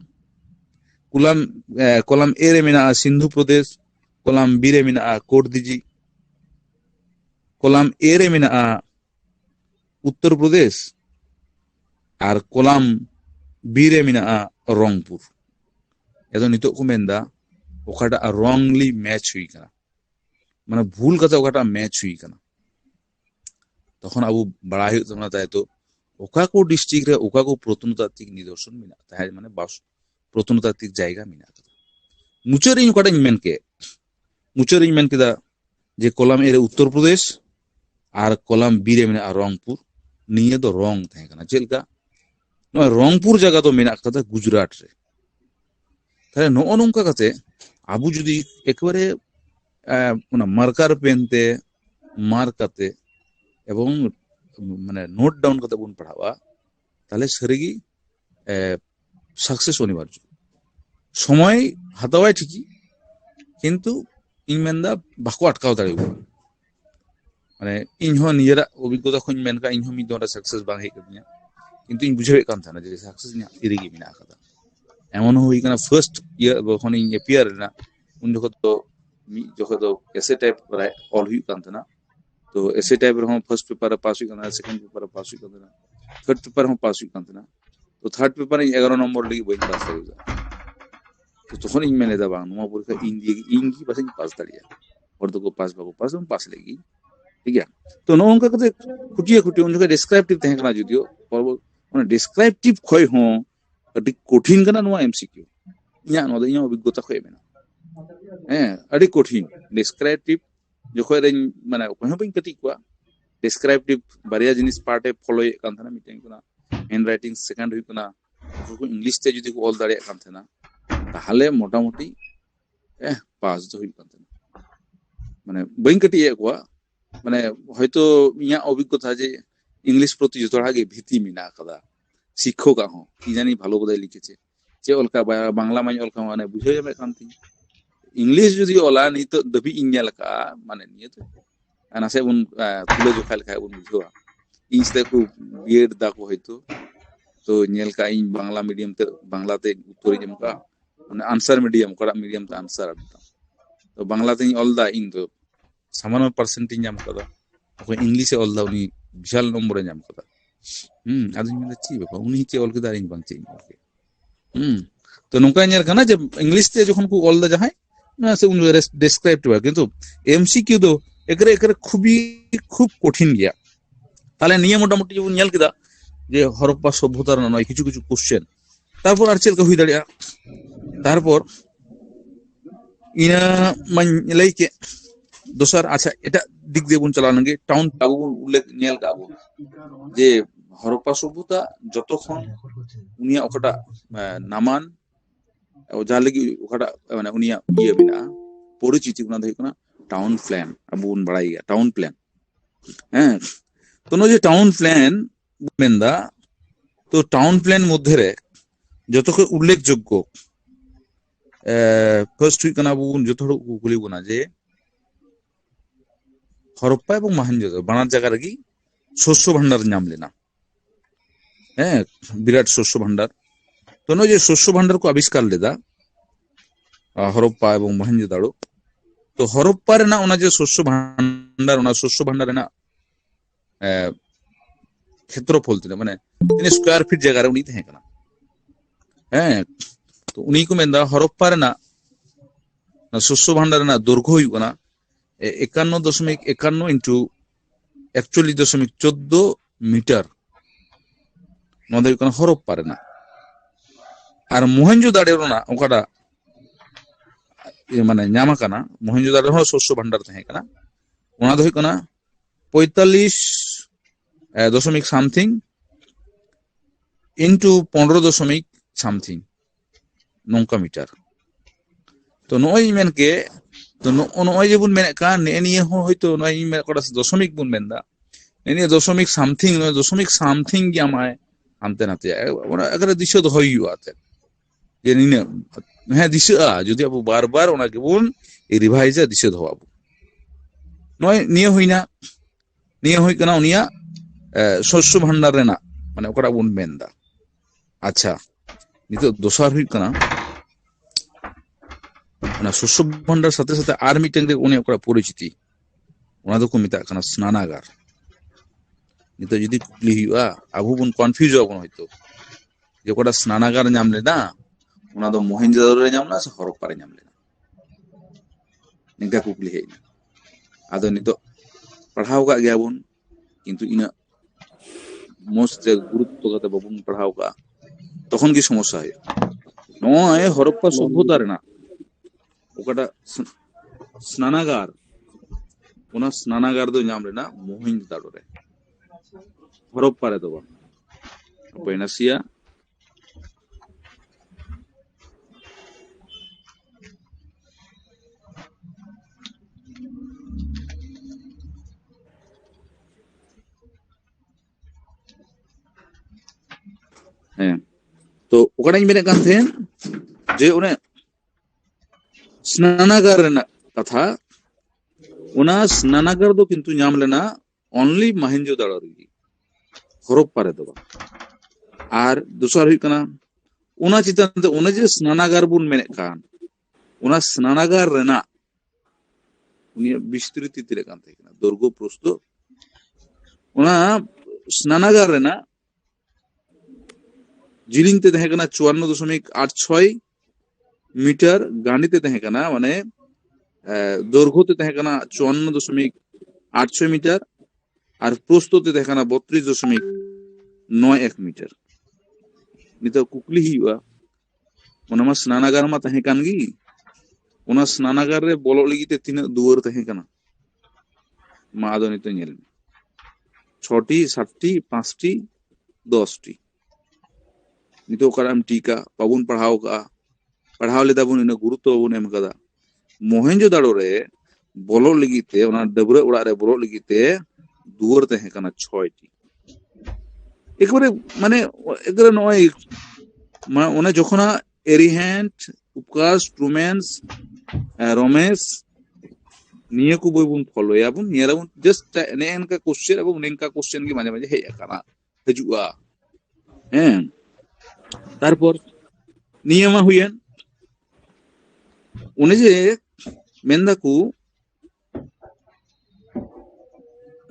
कॉलम ए रे मेना सिंधु प्रदेश कॉलम बी रे मेना कोटदिजी कॉलम ए रे मेना उत्तर प्रदेश और कॉलम बी रे मेना रंगपुर एदो नितो को मेंदा ओकाटा रॉन्गली मैच हुई कना माने भूल कथा ओकाटा मैच हुई कना तखन अब बड़ा हुई तमना ताय तो ओका को डिस्ट्रिक्ट रे ओका को प्रत्नतात्विक निदर्शन मेना ताय माने बास प्रत्नतात्विक जायगा मेना मुचेरिन ओकाटा मेन के मुचेरिन मेन केदा जे कॉलम ए रे उत्तर प्रदेश और कॉलम बी रे मेना रंगपुर निये दो रंग ताय कना चेलका नो रंगपुर जगह तो मेना कथा गुजरात रे ताले नो नोंका कते आबु जुदी एकबारे मार्कार पेनते मार्क करते एवं माने नोट डाउन करते बन पढ़ावा ताले सरिगी सक्सेस अनिवार्य समय हातावाय ठीकई किंतु इन मेनदा बाको अटकाव दाड़े माने इन हो निजेरा अभिज्ञता खन मेनका इन हो मिदोरा सक्सेस बांग हे कदिया किंतु इन बुझावे कान थाना जे सक्सेस नि इरिगी मिना कदा एमन हुई कना फर्स्ट ईयर बखन इन एपियर ना उन जखो तो एसे टाइप राय ऑल हुई कान थाना तो एसे टाइप रे हम फर्स्ट पेपर पास हुई काना सेकंड पेपर पास हुई काना थर्ड पेपर हम पास हुई कान थाना तो थर्ड पेपर 11 नंबर लगी बई पास करिजा तो तखन इन मेने दा बांग नुआ परीक्षा इन की पास दाड़िया और तो को पास बाको पास हम पास लगी ठीक है तो नो उनका कते खुटिया उनका डिस्क्रिप्टिव तहे कना जुदियो और माने डिस्क्रिप्टिव खोय हो अति कठिन कना नुआ एमसीक्यू इया नो इया अभिज्ञता खोय मेना अति कठिन डिस्क्रिप्टिव जखो रे माने कोन बइन कति को डिस्क्रिप्टिव बारिया जिनिस पार्ट ए फॉलो कान थाना मिटिंग कना हैंड राइटिंग सेकंड हुई कना को इंग्लिश ते जुदी को ऑल दाड़े कान थाना ताहले मोटा मोटी पास तो हुई कान थाना माने बइन कति ए को माने হয়তো ইয়া অভিজ্ঞতা যে ইংলিশ প্রতি যতটা আগে ভীতি মিনা কাদা শিক্ষক আহ কি জানি ভালো বোধহয় লিখেছে যে অলকা বাংলা মাই অলকা মানে বুঝে যাবে কান্তি ইংলিশ যদি ওলা নি তো দবি ইংয়া লকা মানে নিয়ে তো আনাসে উন তুলে जो খাল খায় উন বুঝবা ইংসতে কো বিএড দা কো হয়তো তো নিয়েল কা ইং বাংলা মিডিয়াম তে বাংলাতে উত্তরে জমকা মানে আনসার মিডিয়াম করা মিডিয়াম তে আনসার তো বাংলাতে অলদা ইং তো सामान्य परसेंटेज नाम कदा ओको इंग्लिश ऑल दा उनी विशाल नंबर नाम कदा आदि में ची बा उनी चे ऑल के दारिंग बांग चे तो नोका नेर कना जब इंग्लिश ते जखन को ऑल दा जहाय ना से उन डिस्क्रिप्टिव किंतु एमसीक्यू दो एकरे खूब कठिन गया ताले निये मोटा मोटी जो नेल केदा जे हरप्पा सभ्यतार नय किछु किछु क्वेश्चन तारपर आर चेल का हुई दाड़िया तारपर इना मन लई के दोसर अच्छा एटा दिक दे बुन चला लंगे टाउन टागु उल्लेख नेल काबो जे हरप्पा सभ्यता जतखन उनिया ओकटा नामान ओ जालगी ओकटा माने उनिया इये बिना परिचिति उना दे कना टाउन प्लान अबुन बड़ाई गया टाउन प्लान तो नो जे टाउन प्लान मेंदा तो टाउन प्लान मध्य रे जतको उल्लेखযোগ্য फर्स्ट हुई कना बुन जतरो गुली बना जे हरप्पा एवं मोहनजोदड़ो बानार जगह रगी शस्य भांडार नाम लेना विराट शस्य भांडार तो नो जे शस्य भांडार को आविष्कार लेदा हरप्पा एवं मोहनजोदड़ो तो हरप्पा रेना ओना जे शस्य भांडार रेना क्षेत्रफल तिना माने तिने स्क्वायर फीट जगह रे उनी तहे कना तो उनी को मेंदा हरप्पा रेना शस्य भांडार रेना दैर्घ्य हुई कना 51.51 इंटू 41.14 मीटर नोदे कना हरप्पा रेना और मोहनजोदड़ो ना ओकाटा ये माने न्यामा कना मोहनजोदड़ो हो शस्य भांडार तहे कना ओना दो कना 45 समथिंग इंटू 15 समथिंग नौका मीटर तो नय मेन के तो नय जे बुन मेन का ने हो हयतो नय मेन कोटा दशमिक बुन मेनदा ने दशमिक समथिंग गयामाय ᱦᱟᱱᱛᱮ ᱱᱟᱛᱮᱭᱟ ᱚᱱᱟ ᱮᱠᱟᱨᱮ ᱫᱤᱥᱟᱹ ᱫᱚᱦᱚᱭ ᱦᱩᱭᱩᱜᱼᱟ ᱛᱮ ᱡᱮ ᱱᱤᱱᱟᱹᱜ ᱦᱮᱸ ᱫᱤᱥᱟᱹᱜᱼᱟ ᱡᱩᱫᱤ ᱟᱵᱚ ᱵᱟᱨ ᱵᱟᱨ ᱚᱱᱟ ᱜᱮᱵᱚᱱ ᱨᱤভাইᱡᱟ ᱫᱤᱥᱟᱹ ᱫᱚᱦᱚ ᱟᱵᱚ ᱱᱚᱜᱼᱚᱭ ᱱᱤᱭᱟᱹ ᱦᱩᱭᱱᱟ ᱱᱤᱭᱟᱹ ᱦᱩᱭ ᱠᱟᱱᱟ ᱩᱱᱤᱭᱟᱜ ᱥᱚᱥᱥᱚ ᱵᱷᱟᱱᱰᱟᱨ ᱨᱮᱱᱟᱜ ᱢᱟᱱᱮ ᱚᱠᱟᱴᱟᱜ ᱵᱚᱱ ᱢᱮᱱᱫᱟ ᱟᱪᱪᱷᱟ ᱱᱤᱛᱚᱜ ᱫᱚᱥᱟᱨ ᱦᱩᱭᱩᱜ ᱠᱟᱱᱟ ᱚᱱᱟ ᱥᱚᱥᱥᱚ ᱵᱷᱟᱱᱰᱟᱨ ᱥᱟথে ᱥᱟথে ᱟᱨ ᱢᱤᱫᱴᱮᱱ ᱩᱱᱤ ᱚᱠᱟᱴᱟᱜ ᱯᱚᱨᱤᱪᱤᱛᱤ ᱚᱱᱟ ᱫᱚᱠᱚ ᱢᱮᱛᱟᱜ ᱠᱟᱱᱟ ᱥᱱᱟᱱᱟᱜᱟᱨ ᱱᱤᱛᱚᱜ ᱡᱩᱫᱤ ᱠᱩᱠᱞᱤ ᱦᱩᱭᱩᱜᱼᱟ ᱟᱵᱚ ᱵᱚᱱ ᱠᱚᱱফᱤউᱡᱚᱜ ᱟᱵᱚᱱ ᱦᱚᱭᱛᱳ ᱡᱮ ᱚᱠᱟᱴᱟᱜ স্নানাগার ᱧᱟᱢ ᱞᱮᱫᱟ ᱚᱱᱟ ᱫᱚ ᱢᱚহেঞ্জোদারো ᱨᱮ ᱧᱟᱢ ᱞᱮᱱᱟ ᱥᱮ হরপ্পা ᱨᱮ ᱧᱟᱢ ᱞᱮᱱᱟ ᱱᱤᱝᱠᱟ ᱠᱩᱠᱞᱤ ᱦᱮᱡ ᱮᱱᱟ ᱟᱫᱚ ᱱᱤᱛᱚᱜ ᱯᱟᱲᱦᱟᱣ ᱠᱟᱜ ᱜᱮᱭᱟᱵᱚᱱ ᱠᱤᱱᱛᱩ ᱤᱱᱟᱹᱜ ᱢᱚᱡᱽ ᱛᱮ ᱜᱩᱨᱩᱛᱛᱚ ᱠᱟᱛᱮ ᱵᱟᱵᱚᱱ ᱯᱟᱲᱦᱟᱣ ᱠᱟᱜᱼᱟ তখন কি সমস্যা হয় নয় হরপ্পা সভ্যতা রেনাᱜ ওকাটা স্নানাগার ওনা স্নানাগার ᱫᱚ ᱧᱟᱢ ᱞᱮᱱᱟ মহেঞ্জোদারো রে হরপ্পা রে ᱫᱚ ᱵᱟᱝ ᱟᱯᱮ ᱱᱟᱥᱤᱭᱟ ᱦᱮᱸ ᱛᱚ ᱚᱠᱟᱴᱟᱧ ᱢᱮᱱᱮᱫ ᱠᱟᱱ ᱛᱟᱦᱮᱸᱱ ᱡᱮ ᱚᱱᱮ স্নানাগার ᱨᱮᱱᱟᱜ ᱠᱟᱛᱷᱟ ᱚᱱᱟ স্নানাগার ᱫᱚ ᱠᱤᱱᱛᱩ ᱧᱟᱢ ᱞᱮᱱᱟ ᱚᱱᱞᱤ মহেঞ্জোদারো ᱨᱮᱜᱮ হরপ্পা রে ᱫᱚ ᱵᱟᱝ ᱟᱨ ᱫᱚᱥᱟᱨ ᱦᱩᱭᱩᱜ ᱠᱟᱱᱟ ᱚᱱᱟ ᱪᱮᱛᱟᱱ ᱛᱮ ᱚᱱᱮ ᱡᱮ স্নানাগার ᱵᱚᱱ ᱢᱮᱱᱮᱫ ᱠᱟᱱ ᱚᱱᱟ স্নানাগার ᱨᱮᱱᱟᱜ ᱩᱱᱤᱭᱟᱜ ᱵᱤᱥᱛᱨᱤᱛᱤ ᱛᱤᱱᱟᱹᱜ ᱠᱟᱱ ᱛᱟᱦᱮᱸ ᱠᱟᱱᱟ ᱫᱳᱨᱜᱚ ᱯᱨᱚᱥᱛᱚ ᱚᱱᱟ স্নানাগার ᱨᱮᱱᱟᱜ জিলিং তে তহে কানা 54.86 মিটার গানিতে তহে কানা মানে দৈর্ঘ্যতে তহে কানা 54.86 মিটার আর প্রস্থতে তহে কানা 32.91 মিটার নিতো কুকলি হিউয়া ওনা মা স্নানাগার মা তহে কান গি ওনা স্নানাগার রে বলো লিগিতে তিনা দুয়ার তহে কানা মা আদো নিতো ñel 6টি 7টি 5টি 10টি নিতো কারাম টিকা বাবুন पढ़ाव लेदा बन इन गुरुत्व बन एम कदा মহেঞ্জোদারো রে বলো লিগিতে ওনা ডবরে ওড়া রে বলো লিগিতে দুয়ার তহে কানা 6টি একবারে মানে একবারে নয় মানে ওনা যখনা এরিহ্যান্ট উপকাস ট্রুমেন্স রমেশ নিয়ে কো বই বন ফলো याबन নিয়ারাবন জাস্ট নে এনকা কোশ্চেন এবং নেনকা কোশ্চেন কি মাঝে মাঝে হেই কানা হজুয়া হ্যাঁ তারপর নিয়মা হুইয়েন উনি যে মেন্দাকু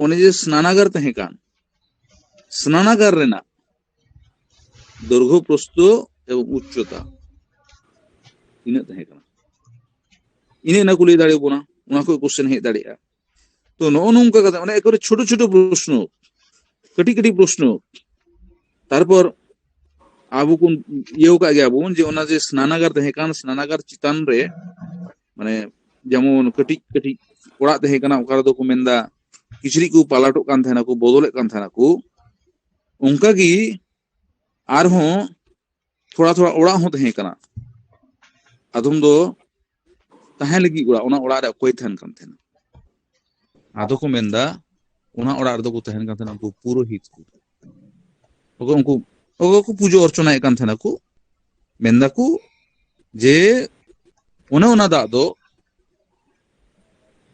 উনি যে স্নানাগার তহে কান স্নানাগার রেনা দৈর্ঘ্য প্রস্থ এবং উচ্চতা ইনা তহে কান ইনে না কুলি দাঁড়িয়ে বোনা ওনা কো কোশ্চেন হে দাঁড়িয়ে তো নৌকা কথা মানে একবারে ছোট ছোট প্রশ্ন কটি কটি প্রশ্ন তারপর আবু কোন ইয়েও কা গিয়া বোন যে ওনা যে স্নানাগার তহে কান স্নানাগার চিতান রে মানে যেমন কটি কটি ওড়া তহে কানা ওকার দো কো মেন্দা কিচরি কো পালাটো কান থানা কো বদলে কান থানা কো उनका की आर हो थोड़ा थोड़ा ओड़ा हो तहे कना अदम दो तहे लगी ओड़ा ओना ओड़ा रे कोई थन कान थेना आदो को मेंदा ओना ओड़ा रे दो को तहन कान थेना को पुरोहित को उनको पूजो अर्चना कान थेना को मेंदा को जे ओना दा दो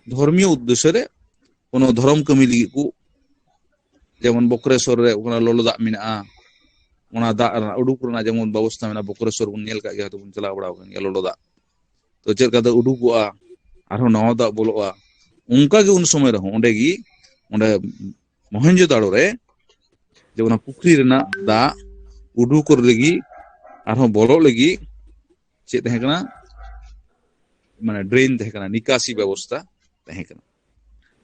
धर्मीय उद्देश्य रे कोनो धर्म कमी लगी को যেমন বক্রেশ্বর রে ওখানে ললো দাগ মেনা ওনা দাগ উডুক রনা যেমন ব্যবস্থা মেনা বক্রেশ্বর বন নেল কা গিয়া তো বন চালা বড়া গিয়া ললো দাগ তো চের কাদা উডুকোয়া আর নাও দাগ বলোয়া উনকা গে উন সময় রে ওন্ডে গি ওন্ডে মহেঞ্জোদারো রে যে ওনা পুকুরি রেনা দাগ উডুকর লাগি আর বলো লাগি চে তহে কানা মানে ড্রেন তহে কানা নিকাশি ব্যবস্থা তহে কানা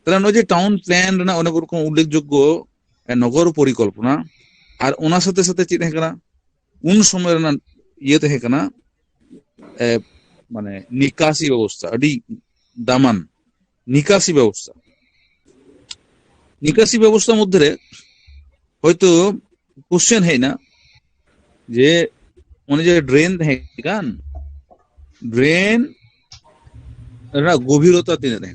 তাহলে নো যে টাউন প্ল্যান রেনা অনেক রকম উল্লেখযোগ্য নগর পরিকল্পনা আর ওনার সাথে সাথে চে তহে কানা উন সময় রেনা ইয়ে তহে কানা মানে নিকাশি ব্যবস্থা আডি দামান নিকাশি ব্যবস্থা মধ্যে হয়তো কোশ্চেন হয় না যে উনি যে ড্রেন তহে কান ড্রেন রা গভীরতা তিনে তহে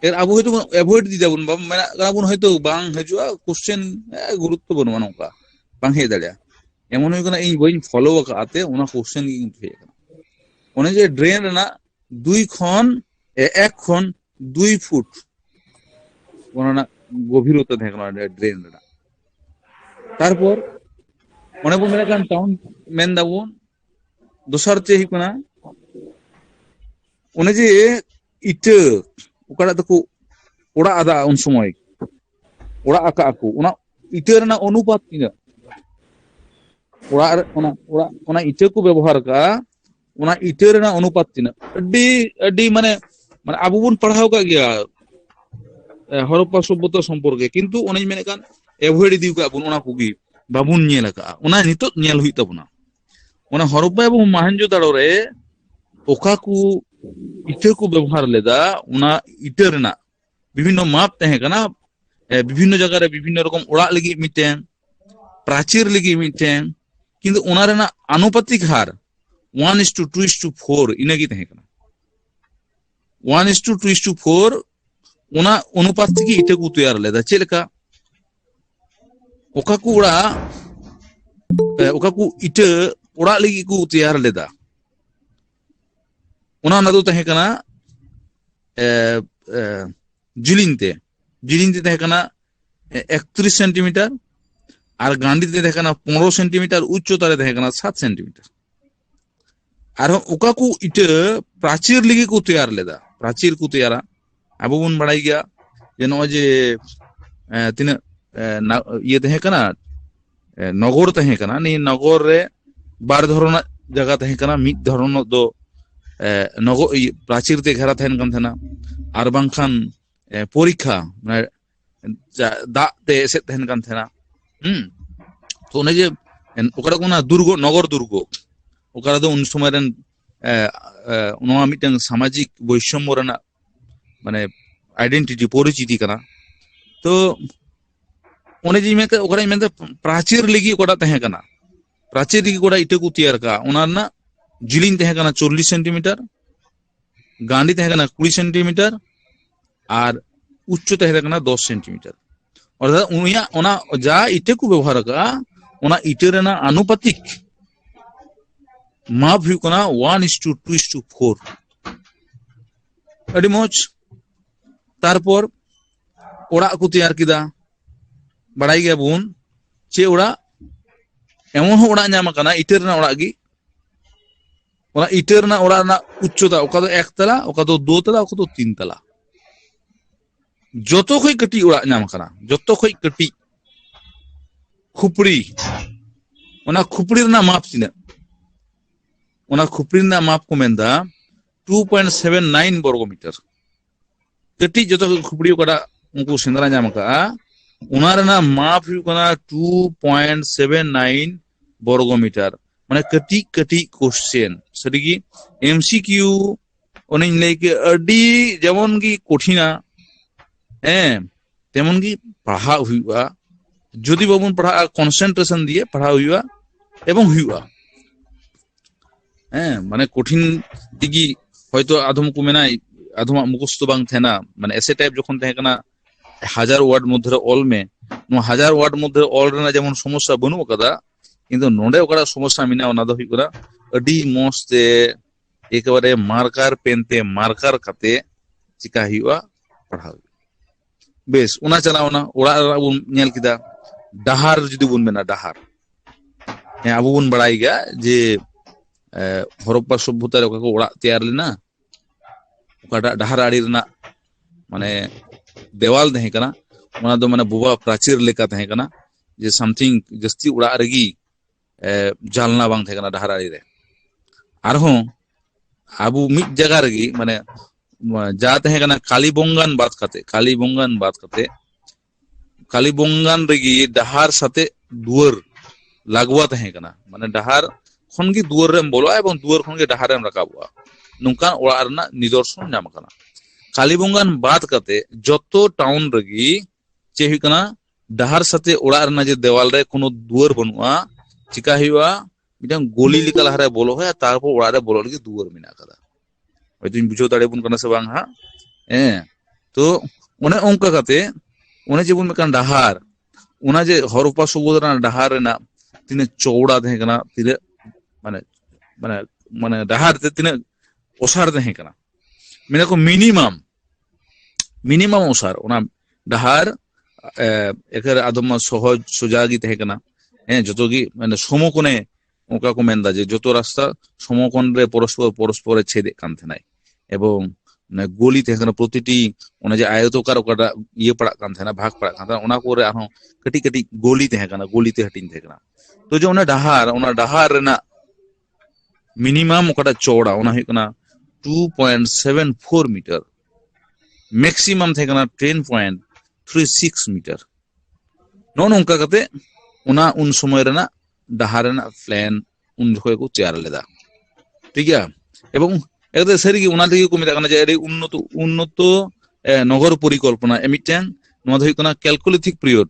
ᱟᱵᱚ ᱦᱚᱭᱛᱳ ᱮভᱚᱭᱮᱰ ᱫᱤᱫᱟᱵᱚᱱ ᱢᱮᱱᱟᱜ ᱠᱟᱱᱟ ᱵᱚᱱ ᱦᱚᱭᱛᱳ ᱵᱟᱝ ᱦᱤᱡᱩᱜᱼᱟ ᱠᱚᱥᱪᱮᱱ ᱜᱩᱨᱩᱛᱛᱚ ᱵᱟᱹᱱᱩᱜᱼᱟ ᱱᱚᱝᱠᱟ ᱵᱟᱝ ᱦᱮᱡ ᱫᱟᱲᱮᱭᱟᱜᱼᱟ ᱮᱢᱚᱱ ᱦᱩᱭᱩᱜ ᱠᱟᱱᱟ ᱤᱧ ᱵᱟᱹᱧ ᱯᱷᱚᱞᱳ ᱟᱠᱟᱫ ᱛᱮ ᱚᱱᱟ ᱠᱚᱥᱪᱮᱱ ᱜᱮ ᱤᱧ ᱦᱮᱡ ᱟᱠᱟᱱᱟ ᱚᱱᱮ ᱡᱮ ᱰᱨᱮᱱ ᱨᱮᱱᱟᱜ 1 ᱠᱷᱚᱱ 2 ফুট ᱚᱱᱟ ᱨᱮᱱᱟᱜ গভীরতা ᱛᱟᱦᱮᱸ ᱠᱟᱱᱟ ড্রেন ᱨᱮᱱᱟᱜ তারপর ᱚᱱᱮ ᱵᱚᱱ ᱢᱮᱱᱮᱫ ᱠᱟᱱ ᱴᱟউᱱ ᱢᱮᱱ ᱫᱟᱵᱚᱱ ᱫᱚᱥᱟᱨ ᱪᱮᱫ ᱦᱩᱭᱩᱜ ᱠᱟᱱᱟ ᱚᱱᱮ ᱡᱮ ᱤᱴᱟᱹ ᱚᱠᱟᱴᱟᱜ ᱫᱚᱠᱚ ᱚᱲᱟᱜ ᱟᱫᱟ ᱩᱱ ᱥᱚᱢᱚᱭ ᱚᱲᱟᱜ ᱟᱠᱟᱜ ᱟᱠᱚ ᱚᱱᱟ ᱤᱴᱟᱹ ᱨᱮᱱᱟᱜ ᱚᱱᱩᱯᱟᱛ ᱛᱤᱱᱟᱹᱜ ᱚᱱᱟ ᱤᱴᱟᱹ ᱠᱚ ᱵᱮᱵᱚᱦᱟর ᱠᱟᱜᱼᱟ ᱚᱱᱟ ᱤᱴᱟᱹ ᱨᱮᱱᱟᱜ ᱚᱱᱩᱯᱟᱛ ᱛᱤᱱᱟᱹᱜ ᱟᱹᱰᱤ ᱢᱟᱱᱮ ᱟᱵᱚ ᱵᱚᱱ ᱯᱟᱲᱦᱟᱣ ᱠᱟᱜ ᱜᱮᱭᱟ হরপ্পা সভ্যতা সম্পর্কে কিন্তু অনেক মেনে কান এভয়েড ইদিউ কা বন ওনা কুগি বাবুন নেল কা ওনা নিতত নেল হুই তাবনা ওনা হরপ্পা এবং মহেঞ্জোদাড়ো রে ওকা কু ইটে কু ব্যবহার লেদা ওনা ইটে রেনা বিভিন্ন মাপ তাহে কানা বিভিন্ন জায়গা রে বিভিন্ন রকম ওড়াগ লাগি মিটেন প্রাচীর লাগি মিটেন কিন্তু ওনা রেনা আনুপাতিক হার 1:2:4 ইনাগি তাহে কানা 1:2:4 ᱚᱱᱟ ᱚᱱᱩᱯᱟᱛ ᱛᱮᱜᱮ ᱤᱴᱟᱹ ᱠᱚ ᱛᱮᱭᱟᱨ ᱞᱮᱫᱟ ᱪᱮᱫ ᱞᱮᱠᱟ ᱚᱠᱟ ᱠᱚ ᱤᱴᱟᱹ ᱚᱲᱟᱜ ᱞᱟᱹᱜᱤᱫ ᱠᱚ ᱛᱮᱭᱟᱨ ᱞᱮᱫᱟ ᱚᱱᱟ ᱫᱚ ᱛᱟᱦᱮᱸ ᱠᱟᱱᱟ ᱡᱤᱞᱤᱧ ᱛᱮ ᱛᱟᱦᱮᱸ ᱠᱟᱱᱟ 31 সেন্টিমিটার আর গান্ডি তে তᱟᱦᱮᱸ ᱠᱟᱱᱟ 15 সেন্টিমিটার উচ্চতা রে তᱟᱦᱮᱸ ᱠᱟᱱᱟ 7 সেন্টিমিটার আর ওকা ᱠᱚ ᱤᱴᱟᱹ প্রাচীর ᱞᱟᱹᱜᱤᱫ ᱠᱚ ᱛᱮᱭᱟᱨ ᱞᱮᱫᱟ প্রাচীর ᱠᱚ ᱛᱮᱭᱟᱨᱟ ᱟᱵᱚ ᱵᱚᱱ ᱵᱟᱲᱟᱭ ᱜᱮᱭᱟ ᱡᱮ ᱱᱚᱜᱼᱚᱭ ᱡᱮ ᱛᱤᱱᱟᱹᱜ ᱤᱭᱟᱹ ᱛᱟᱦᱮᱸ ᱠᱟᱱᱟ নগর ᱛᱟᱦᱮᱸ ᱠᱟᱱᱟ ᱱᱤᱭᱟᱹ ᱱᱚᱜᱚᱨ ᱨᱮ ᱵᱟᱨ ᱫᱷᱚᱨᱚᱱᱟᱜ ᱡᱟᱭᱜᱟ ᱛᱟᱦᱮᱸ ᱠᱟᱱᱟ ᱢᱤᱫ ᱫᱷᱚᱨᱚᱱᱟᱜ ᱫᱚ নগর প্রাচীর তে ঘেরা ᱛᱟᱦᱮᱱ ᱠᱟᱱ ᱛᱟᱦᱮᱱᱟ আর ᱵᱟᱝᱠᱷᱟᱱ পরীক্ষা মানে ᱫᱟᱜ তে ᱮᱥᱮᱫ ᱛᱟᱦᱮᱱ ᱠᱟᱱ ᱛᱟᱦᱮᱱᱟ তো ᱚᱱᱮ ᱡᱮ ᱚᱠᱟᱨᱮ ᱠᱚᱱᱟ দুর্গ নগর দুর্গ ᱚᱠᱟᱨᱮ ᱫᱚ ᱩᱱ ᱥᱚᱢᱚᱭ ᱨᱮᱱ ᱱᱚᱣᱟ ᱢᱤᱫᱴᱟᱝ ᱥᱟᱢᱟᱡᱤক বৈষম্য ᱨᱮᱱᱟᱜ মানে আইডেন্টিটি পরিচিতি কানা তো ᱚᱱᱮ ᱡᱮ ᱢᱮᱱ ᱚᱠᱟᱨᱮ ᱢᱮᱱᱫᱟ প্রাচীর ᱞᱟᱹᱜᱤᱫ ᱚᱠᱟᱴᱟᱜ ᱛᱟᱦᱮᱸ ᱠᱟᱱᱟ প্রাচীর ᱞᱟᱹᱜᱤᱫ ᱚᱠᱟᱴᱟᱜ ᱤᱴᱟᱹ ᱠᱚ ᱛᱮᱭᱟᱨ ᱠᱟᱜᱼᱟ ᱚᱱᱟ ᱨᱮᱱᱟᱜ ᱡᱤᱞᱤᱧ ᱛᱟᱦᱮᱸ ᱠᱟᱱᱟ 40 সেন্টিমিটার গান্ডি ᱛᱟᱦᱮᱸ ᱠᱟᱱᱟ 20 সেন্টিমিটার আর উচ্চ তাহের কানা 10 সেন্টিমিটার অর্থাৎ উনিয়াᱜ ওনা যা ইটে কো ব্যবহার কা ওনা ইটে রেনা আনুপাতিক মাপ হুᱭᱩᱜ ᱠᱟᱱᱟ 1:2:4 আডি মজ তারপর ওড়াগ কো তৈয়ার কিদা বাড়াই গিয়া বুন চে ওড়াগ এমন ওড়াগ নাম কানা ইটে রেনা ওড়াগ গি ওনা ইটে রেনা ওড়াগ রেনা উচ্চতা ওকা দো 1 তলা ওকা দো 2 তলা ওকা দো 3 তলা যত কই কটি ওড়াগ নাম কানা যত কই কটি খুপড়ি ওনা খুপড়ি রেনা মাপ তিনা ওনা খুপড়ি রেনা মাপ কো মেনদা 2.79 বর্গমিটার কটি যত খুপড়ি ওকাটা উনকু সেন্দ্রা নাম কা ওনা রেনা মাপ হুᱭᱩᱜ ᱠᱟᱱᱟ 2.79 বর্গমিটার মানে কটি কটি কোশ্চেন সরিগি এমসিকিউ ওনে লেকে আডি যেমন কি কঠিনা তেমন কি পড়া হুᱭᱩᱜᱼᱟ যদি বাবুন পড়া কনসেন্ট্রেশন দিয়ে পড়া হুᱭᱩᱜᱼᱟ এবং হুᱭᱩᱜᱼᱟ মানে কঠিন দিগি হয়তো আধম কো মেনা আধম মুখস্থ বাং থেনা মানে এসে টাইপ যখন থাকে না 1000 ওয়ার্ড মধ্যে অল মে নো 1000 ওয়ার্ড মধ্যে অল রেনা যেমন সমস্যা বনু কাদা কিন্তু নোডে ওকড়া সমস্যা মিনা ওনা দো হুᱭᱩᱜ ᱠᱟᱱᱟ আডি মস্তে একেবারে মার্কার পেনতে মার্কার কাতে চিকা হুᱭᱩᱜᱼᱟ পড়াও বেশ ওনা চালাওনা ওড়া বন নেল কিদা ডাহার যদি বন মেনা ডাহার আবু বন বাড়াই গিয়া যে হরপ্পা সভ্যতার ওকা কো ওড়া তৈয়ার লেনা ওকাটা ডাহার আড়ি রেনা মানে দেওয়াল তাহেं কানা ওনা দো মানে বুবা প্রাচীর লেকা তাহেं কানা যে সামথিং জাস্তি ওড়া রেগি জালনা বাং তাহেं কানা ডাহার আড়ি রে আর হো আবু মিট জায়গা রেগি মানে যা তাহেं কানা কালীবঙ্গান বাদ কাতে কালীবঙ্গান রেগি ডাহার সাথে দুয়ার লাগোয়া তাহেं কানা মানে ডাহার খন কি দুয়ার রেম বলো এবং দুয়ার খন কি ডাহার রেম রাকাবুয়া নুকান ওড়া রেনা নিদর্শন নাম কানা কালীবঙ্গান বাদ কাতে যত টাউন রেগি চে হুᱭᱩᱜ ᱠᱟᱱᱟ ডাহার সাথে ওড়া রেনা যে দেওয়াল রে কোনো দুয়ার বনুয়া চিকা হুᱭᱩᱜᱼᱟ মিটাং গলি লিকা লাহারে বলো হয় তারপর ওড়া রে বলো লাগি দুয়ার মিনা কাদা হয়তো বুঝাও দাড়ে বুন কানা সে বাং হা तो उन्हें उनका कहते उन्हें जब उनमें डहार उन्हें जे हरप्पा सभ्यता डहार तीन चौड़ा तहे कना तीन माने माने माने डहार ते तीन ओसार तहे कना मेरे को मिनिमम ओसार उना डहार एकर आदम सहज सोजागी तहे कना जो कि माने समकोणे उनका को मेनदा जे जो रास्ता समकोण रे परस्पर छेदे कान थेनाय एवं गली तहे कना प्रतिटी उना जे आयतकार ओका ये पड़ा कान थेना भाग पड़ा कान थेना उना कोरे आरो कटी कटी गली तहे कना गली ते हटिन तहे कना तो जो उना डहार रेना मिनिमम ओकाटा चौड़ा उना हुई कना 2.74 मीटर मैक्सिमम थे कना 10.36 मीटर नो नोंका कते उना उन समय रेना डहार रेना प्लान उन जखय को तैयार लेदा ठीक है एवं एकदम सारी उना लगी को मेता जे उन्नत नगर परिकल्पना एमिटेन नोआ दो हुई कैलकुलेटिक पीरियड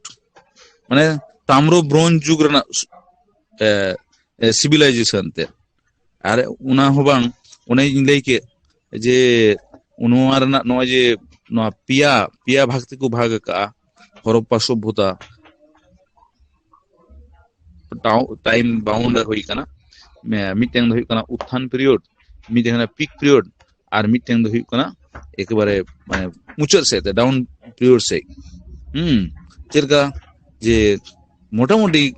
माने ताम्र ब्रोंज जुग रेना सिविलाइजेशन ते आरे उना हो बांग उन्हें लई के जे उनवा रेना नोआ जे नोआ पिया भाग ते को भाग का हरप्पा सभ्यता टाइम बाउंड हुई कना मिटेंग हुई कना उत्थान पीरियड मिटेंग पीक पीरियड और मिटेंग हुई कना एकबारे माने मुचाद से डाउन पीरियड से चेरका जे मोटामुटी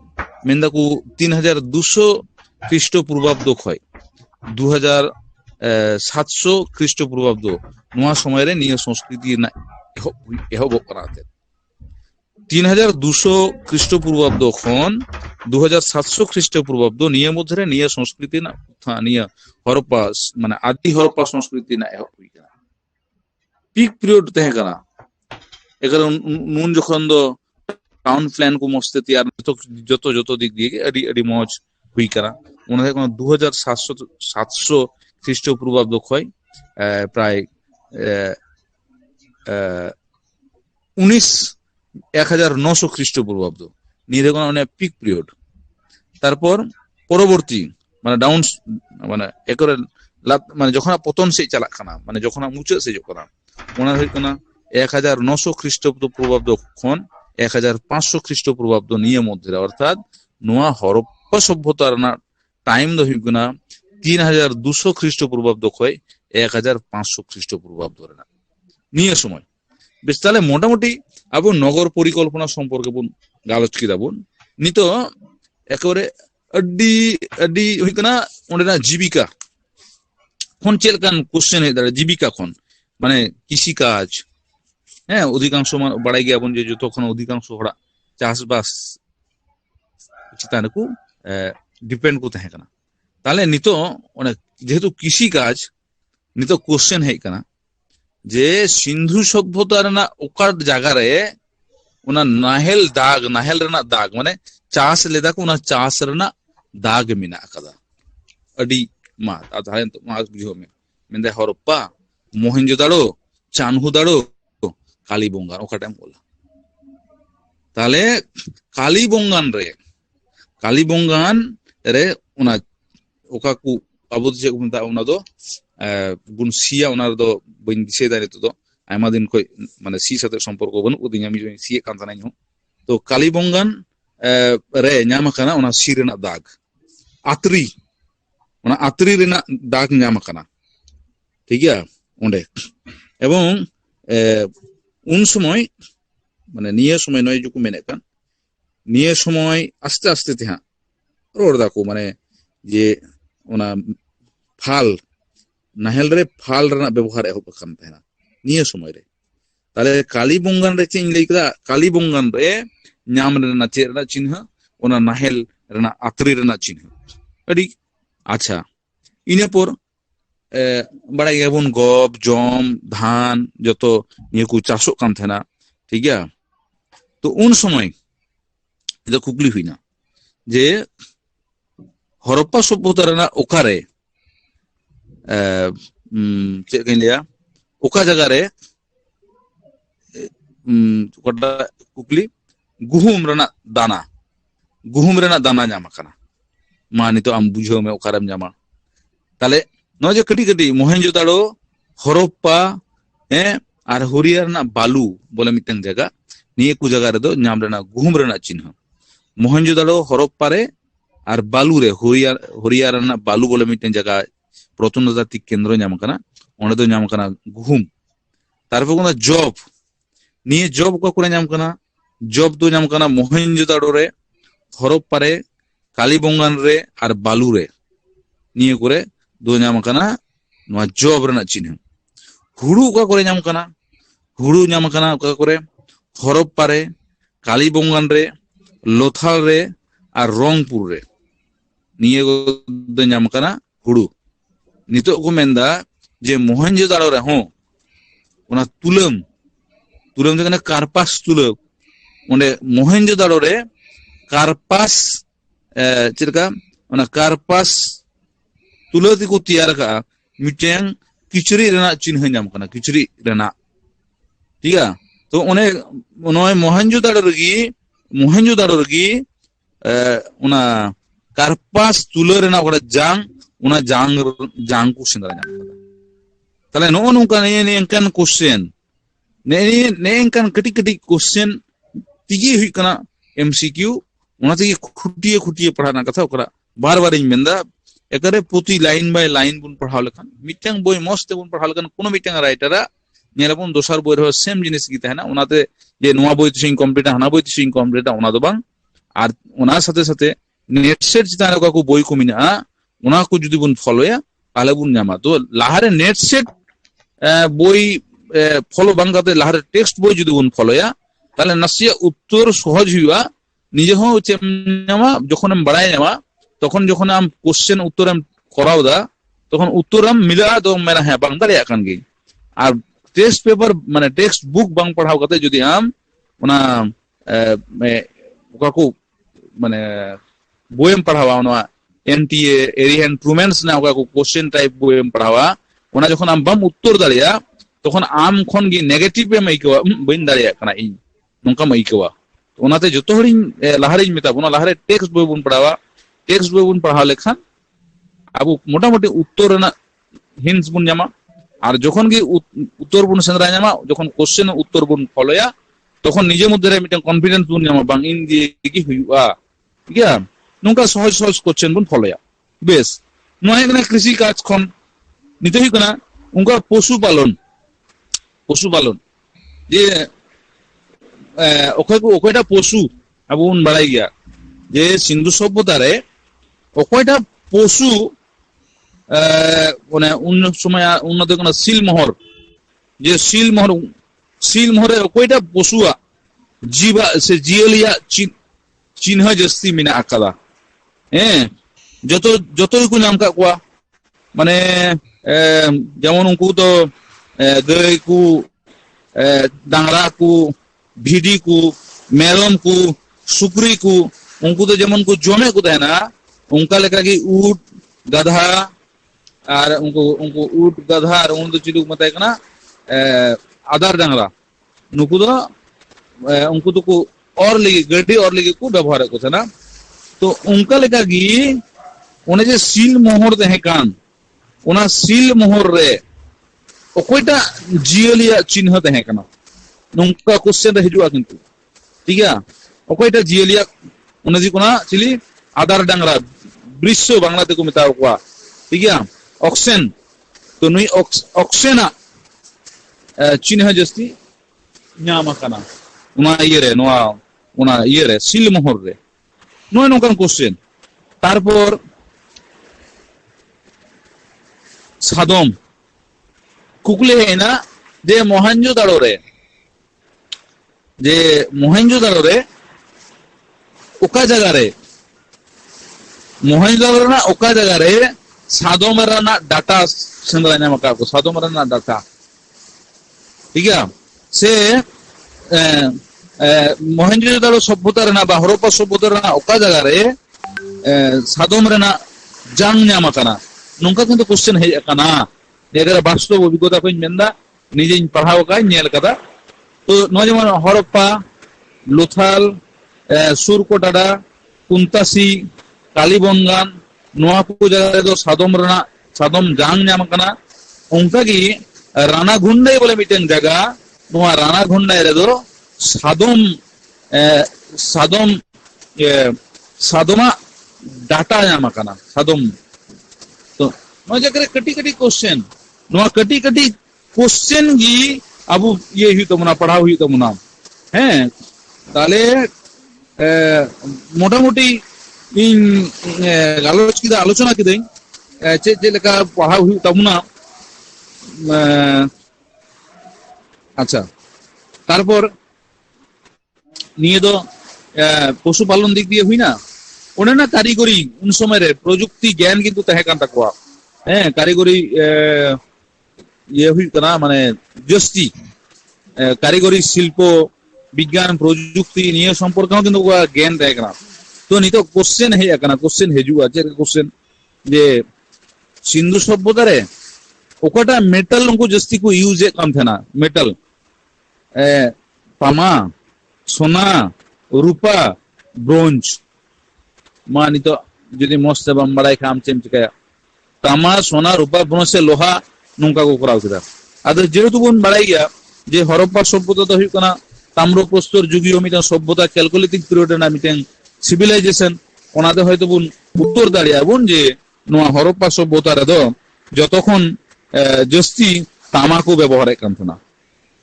मेंदा को 3200 ख्रीष्टपूर्वाब्द खय 2700 ख्रीष्टपूर्वाब्द नोआ समय रे निय संस्कृति ना एहब कना 3200 ख्रीष्टपूर्वाब्द खन 2700 ख्रीष्टपूर्वाब्द निय मध्य निय संस्कृति ना निय हरप्पा माने आदि हरप्पा संस्कृति ना एहब हुई कना पीक पीरियड तहे कना एकर नुन जखन दो टाउन प्लान को मस्ते तैयार जो दिक दिए अडी अडी मौज हुई करा उन्हें 2700 ख्रीष्टपूर्वाब्द खय प्राय 1900 ख्रीष्टपूर्वाब्द निये देखो पीक पीरियड तारपर परवर्ती माने डाउन माने एकरे माने जखन पतन से चला कना माने जखन मुचाद से जकना उना हुई कना 1900 ख्रीष्टपूर्वाब्द खन 1500 ख्रीष्टपूर्वाब्द निये मध्य अर्थात नोआ हरप्पा सभ्यता रेना टाइम दो हुई कना 3200 ख्रीष्टपूर्वाब्द खय 1500 ख्रीष्टपूर्वाब्द रेना निये समय बेस ताले मोटामुटी अब नगर परिकल्पना सम्पर्के बन गालोच किदा बन नितो एकेबारे अड्डी अड्डी हुई कना ओंडेना जीविका खन चेलकान क्वेश्चन हे दाड़ा जीविका खन माने कृषि काज अधिकांश बड़ाई गया बन जो तखन अधिकांश हड़ा चाषबास चितान को डिपेंड को तहे कना ताले नितो ओने जेहेतु कृषि काज नितो क्वेश्चन हे कना जे सिंधु सभ्यता रेना ओका जगह रे उना नाहेल रेना दाग माने चाष लेदा को उना चाष रेना दाग मिना कदा अडी मा ताहले तो मा बुझो में मेंदे हरप्पा मोहेंजोदाड़ो चानहुदाड़ो कालीबंगान ओका टाइम बोला ताहले कालीबंगान रे उना ओका को अबो जे को मेता उना दो बुन सिया उना दो बइन दिसे दारे तो आयमा दिन कोई माने सी साथे संपर्क बन उदिया मी सी कान थानाई हो तो कालीबंगान रे न्याम कना उना सी रेना दाग आतरी रेना दाग न्याम कना ठीक है ओंडे एवं उन समय माने निये समय नय जुको मेने कान निये समय आस्ते आस्ते ते हा रोड दाको माने जे उना फाल नाहेल रे फाल रेना व्यवहार एहब कान तहेना निये समय रे ताले कालीबंगान रे चेन लई कदा कालीबंगान रे न्याम रेना चे रेना चिन्ह उना नाहेल रेना आतरी रेना चिन्ह अडी अच्छा इने पर बड़ा गेबन गब जम धान जो निये को चाषो कान थेना ठीक है तो उन समय जो कुकली हुई ना जे हरप्पा सभ्यता रेना ओकारे चे कहीं लिया ओका जगह रे कुकली गुहुम रेना दाना जामा कना मा नितो आम बुझो में ओकारेम जामा ताले नो जे कटी कटी मोहेंजोदाड़ो हरप्पा और हरिया रना बालू बोले मिटन जगह निये को जगह रे दो नाम रना गुहुम रना चिन्ह मोहनजोदाड़ो हरप्पारे और बालू रे हरिया रना बालू बोले मिटन जगह प्रत्नोतात्विक केंद्र नाम कना ओंडे दो नाम कना गुहुम तारपor कोना जॉब निये जॉब को करे नाम कना जॉब दो नाम कना मोहनजोदाड़ो रे हरप्पारे कालीबंगान रे और बालू रे निये करे दो नाम कना नोआ जॉब रना चिन्ह हुड़ू का करे नाम कना हुड़ू नाम कना का करे हरप्पारे कालीबंगान रे लोथाल रे और रंगपुर रे निये दो नाम कना हुड़ू नितो को मेंदा जे मोहनजोदाड़ो रे हों ओना तुलम तुलम जगह कार्पास तुलम ओंडे मोहनजोदाड़ो रे कार्पास चिरका ओना कार्पास तुलती को तैयार का मिटें किचरी रेना चिन्ह नाम कना किचरी रेना ठीक है तो ओने नोय मोहनजोदाड़ो रगी ओना कार्पास तुलो रेना ओड़ा जांग को सेंद्रा नाम कना ताले नो नोंका ने एंकन क्वेश्चन ने एंकन कटी कटी क्वेश्चन तिगी हुई कना एमसीक्यू ओना तिगी खुटिए पढ़ाना कथा ओकरा बार बार इन मेंदा एकरे प्रति लाइन बाय लाइन बुन पढ़ाव लेखान मिटंग बोय मस्त बुन पढ़ाव लेखान कोनो मिटंग राइटरा नेलाबुन दोसार बोय रह सेम जिनिस गी तहना ओनाते जे नोआ बोय तिसिं कंप्लीट हना बोय तिसिं कंप्लीट ओना दो बांग आर ओना साथे साथे नेट सेट चितान को बोय को मिना ओना को जुदी बुन फॉलोया ताले बुन नामा तो लाहारे नेट सेट बोय फॉलो बांग काते लाहारे टेक्स्ट बोय जुदी बुन फॉलोया ताले नासिया उत्तर सहज हुआ निजे हो चेम नामा जखन हम बड़ाय नामा तखन जखन आम क्वेश्चन उत्तर हम कराव दा तखन उत्तर हम मिला तो मेरा है बांग दाड़िया कान गे और टेस्ट पेपर माने टेक्स्ट बुक बांग पढ़ाव काते जुदी आम ओना ओका को माने बोयम पढ़ावा ओना एनटीए एरिया इंप्रूवमेंट्स ना ओका को क्वेश्चन टाइप बोयम पढ़ावा ओना जखन आम बम उत्तर दाड़िया तखन आम खन गे नेगेटिव पे माइकवा बइन दाड़िया काना इन नोंका माइकवा ओनाते जतो हरिन लाहारिन मेता बोना लाहारे टेक्स्ट बोय बुन पढ़ावा टेक्स्ट बोय बुन पढ़ाव लेखान अब मोटा मोटी उत्तर ना हिंट्स बुन जामा और जखन गे उत्तर बुन सेंद्रा जामा जखन क्वेश्चन उत्तर बुन फॉलोया तखन निजे मध्य रे मिटन कॉन्फिडेंस बुन जामा बांग इन दिए की हुआ ठीक है नोंका सहज सहज क्वेश्चन बुन फॉलोया बेस नोया कना कृषि काज खन निते हुई कना उनका पशुपालन जे ओकयटा पशु अब उन बड़ाई गया जे सिंधु सभ्यता रे ओकयटा पशु माने उन समय उन्नत कोना सीलमोहर जे सीलमोहर ओकयटा पशुआ जीवा से जियलिया चिन्ह जस्ती मिना आकादा जतो को नाम का कोआ माने जेमन उनको तो गाय को डांगरा को भिडी को मेरम को सुक्री को उनको तो जेमन को जमे को देना उनका लेका की ऊट गधा और उनको ऊट गधा और उन तो चिलु मताय कना आधार डांगरा नुकु तो उनको तो को और लगी गड्डी और लगी को व्यवहार को था ना तो उनका लेका की उन्हें जे सील मोहर दे कान उना सील मोहर रे ओकोइटा जियलिया चिन्ह दे काना नोंका क्वेश्चन रे हिजुआ किंतु ठीक है ओकोइटा जियलिया उन्हें जी कोना चिली आधार डांगरा वृक्ष बांग्ला ते को मेता को ठीक है ऑक्सन तो नुई ऑक्सेना चिन्ह जस्ती न्यामा काना उना ये रे नोआ उना ये रे सील मोहर रे नोय नोंकान क्वेश्चन तारपर सादम कुकले है ना जे मोहनजोदाड़ो रे ओका जगह रे मोहनजोदाड़ो ना ओका जगह रे सादम रना डाटा सेंद्रा नामका को सादम रना डाटा ठीक है से मोहनजोदाड़ो सभ्यता रना बा हरप्पा सभ्यता रना ओका जगह रे सादम रना जांग नामा काना नोंका किंतु क्वेश्चन है काना नेगरा वास्तव अभिज्ञता को मेंदा निजे पढ़ाव का नेल कदा तो नौजवान हरप्पा लोथाल सुरकोटाडा कुंतासी कालीबंगान नोआ को जगह दो सादम जांग नाम कना उनका की राना घुंडे बोले मिटेन जगह नुआ राना घुंडे रे दो सादोम सादोम सादोमा डाटा नाम करना सादोम तो नो जगह कटी कटी क्वेश्चन नुआ कटी कटी क्वेश्चन गी अब ये हुई तो मुना पढ़ा हुई तो मुना हैं ताले मोटा मोटी इन आलोचना की दई चे लेका पढ़ा हुई तो मुना अच्छा तारपर निये दो पशुपालन दिक दिए हुई ना उन्हें ना कारीगरी उन समय रे प्रजुक्ति ज्ञान किंतु तहे कान तकवा हैं कारीगरी ये हुई कना माने जस्ती कारीगरी शिल्प विज्ञान प्रजुक्ति निये संपर्क में किंतु ज्ञान तहे कना तो नहीं तो क्वेश्चन है कना क्वेश्चन हेजुआ जे क्वेश्चन जे सिंधु सभ्यता रे ओकटा मेटल उनको जस्ती को यूज काम थे ना मेटल तामा सोना रूपा ब्रोंज मानी तो जदि मस्त बम बड़ाई काम चेम चिकाया तामा सोना रूपा ब्रोंज से लोहा नुंका को कराव किदा आदो जेहेतु बन बड़ाई गया जे हरप्पा सभ्यता तो हुई कना ताम्रप्रस्तर जुगियो मिटा सभ्यता कैलकुलेटिंग पीरियड ना मिटें सिविलाइजेशन ओना दे हयतो बन उत्तर दाड़िया बन जे नोआ हरप्पा सभ्यता रे दो जतक्षण जस्ती तामा को व्यवहार करना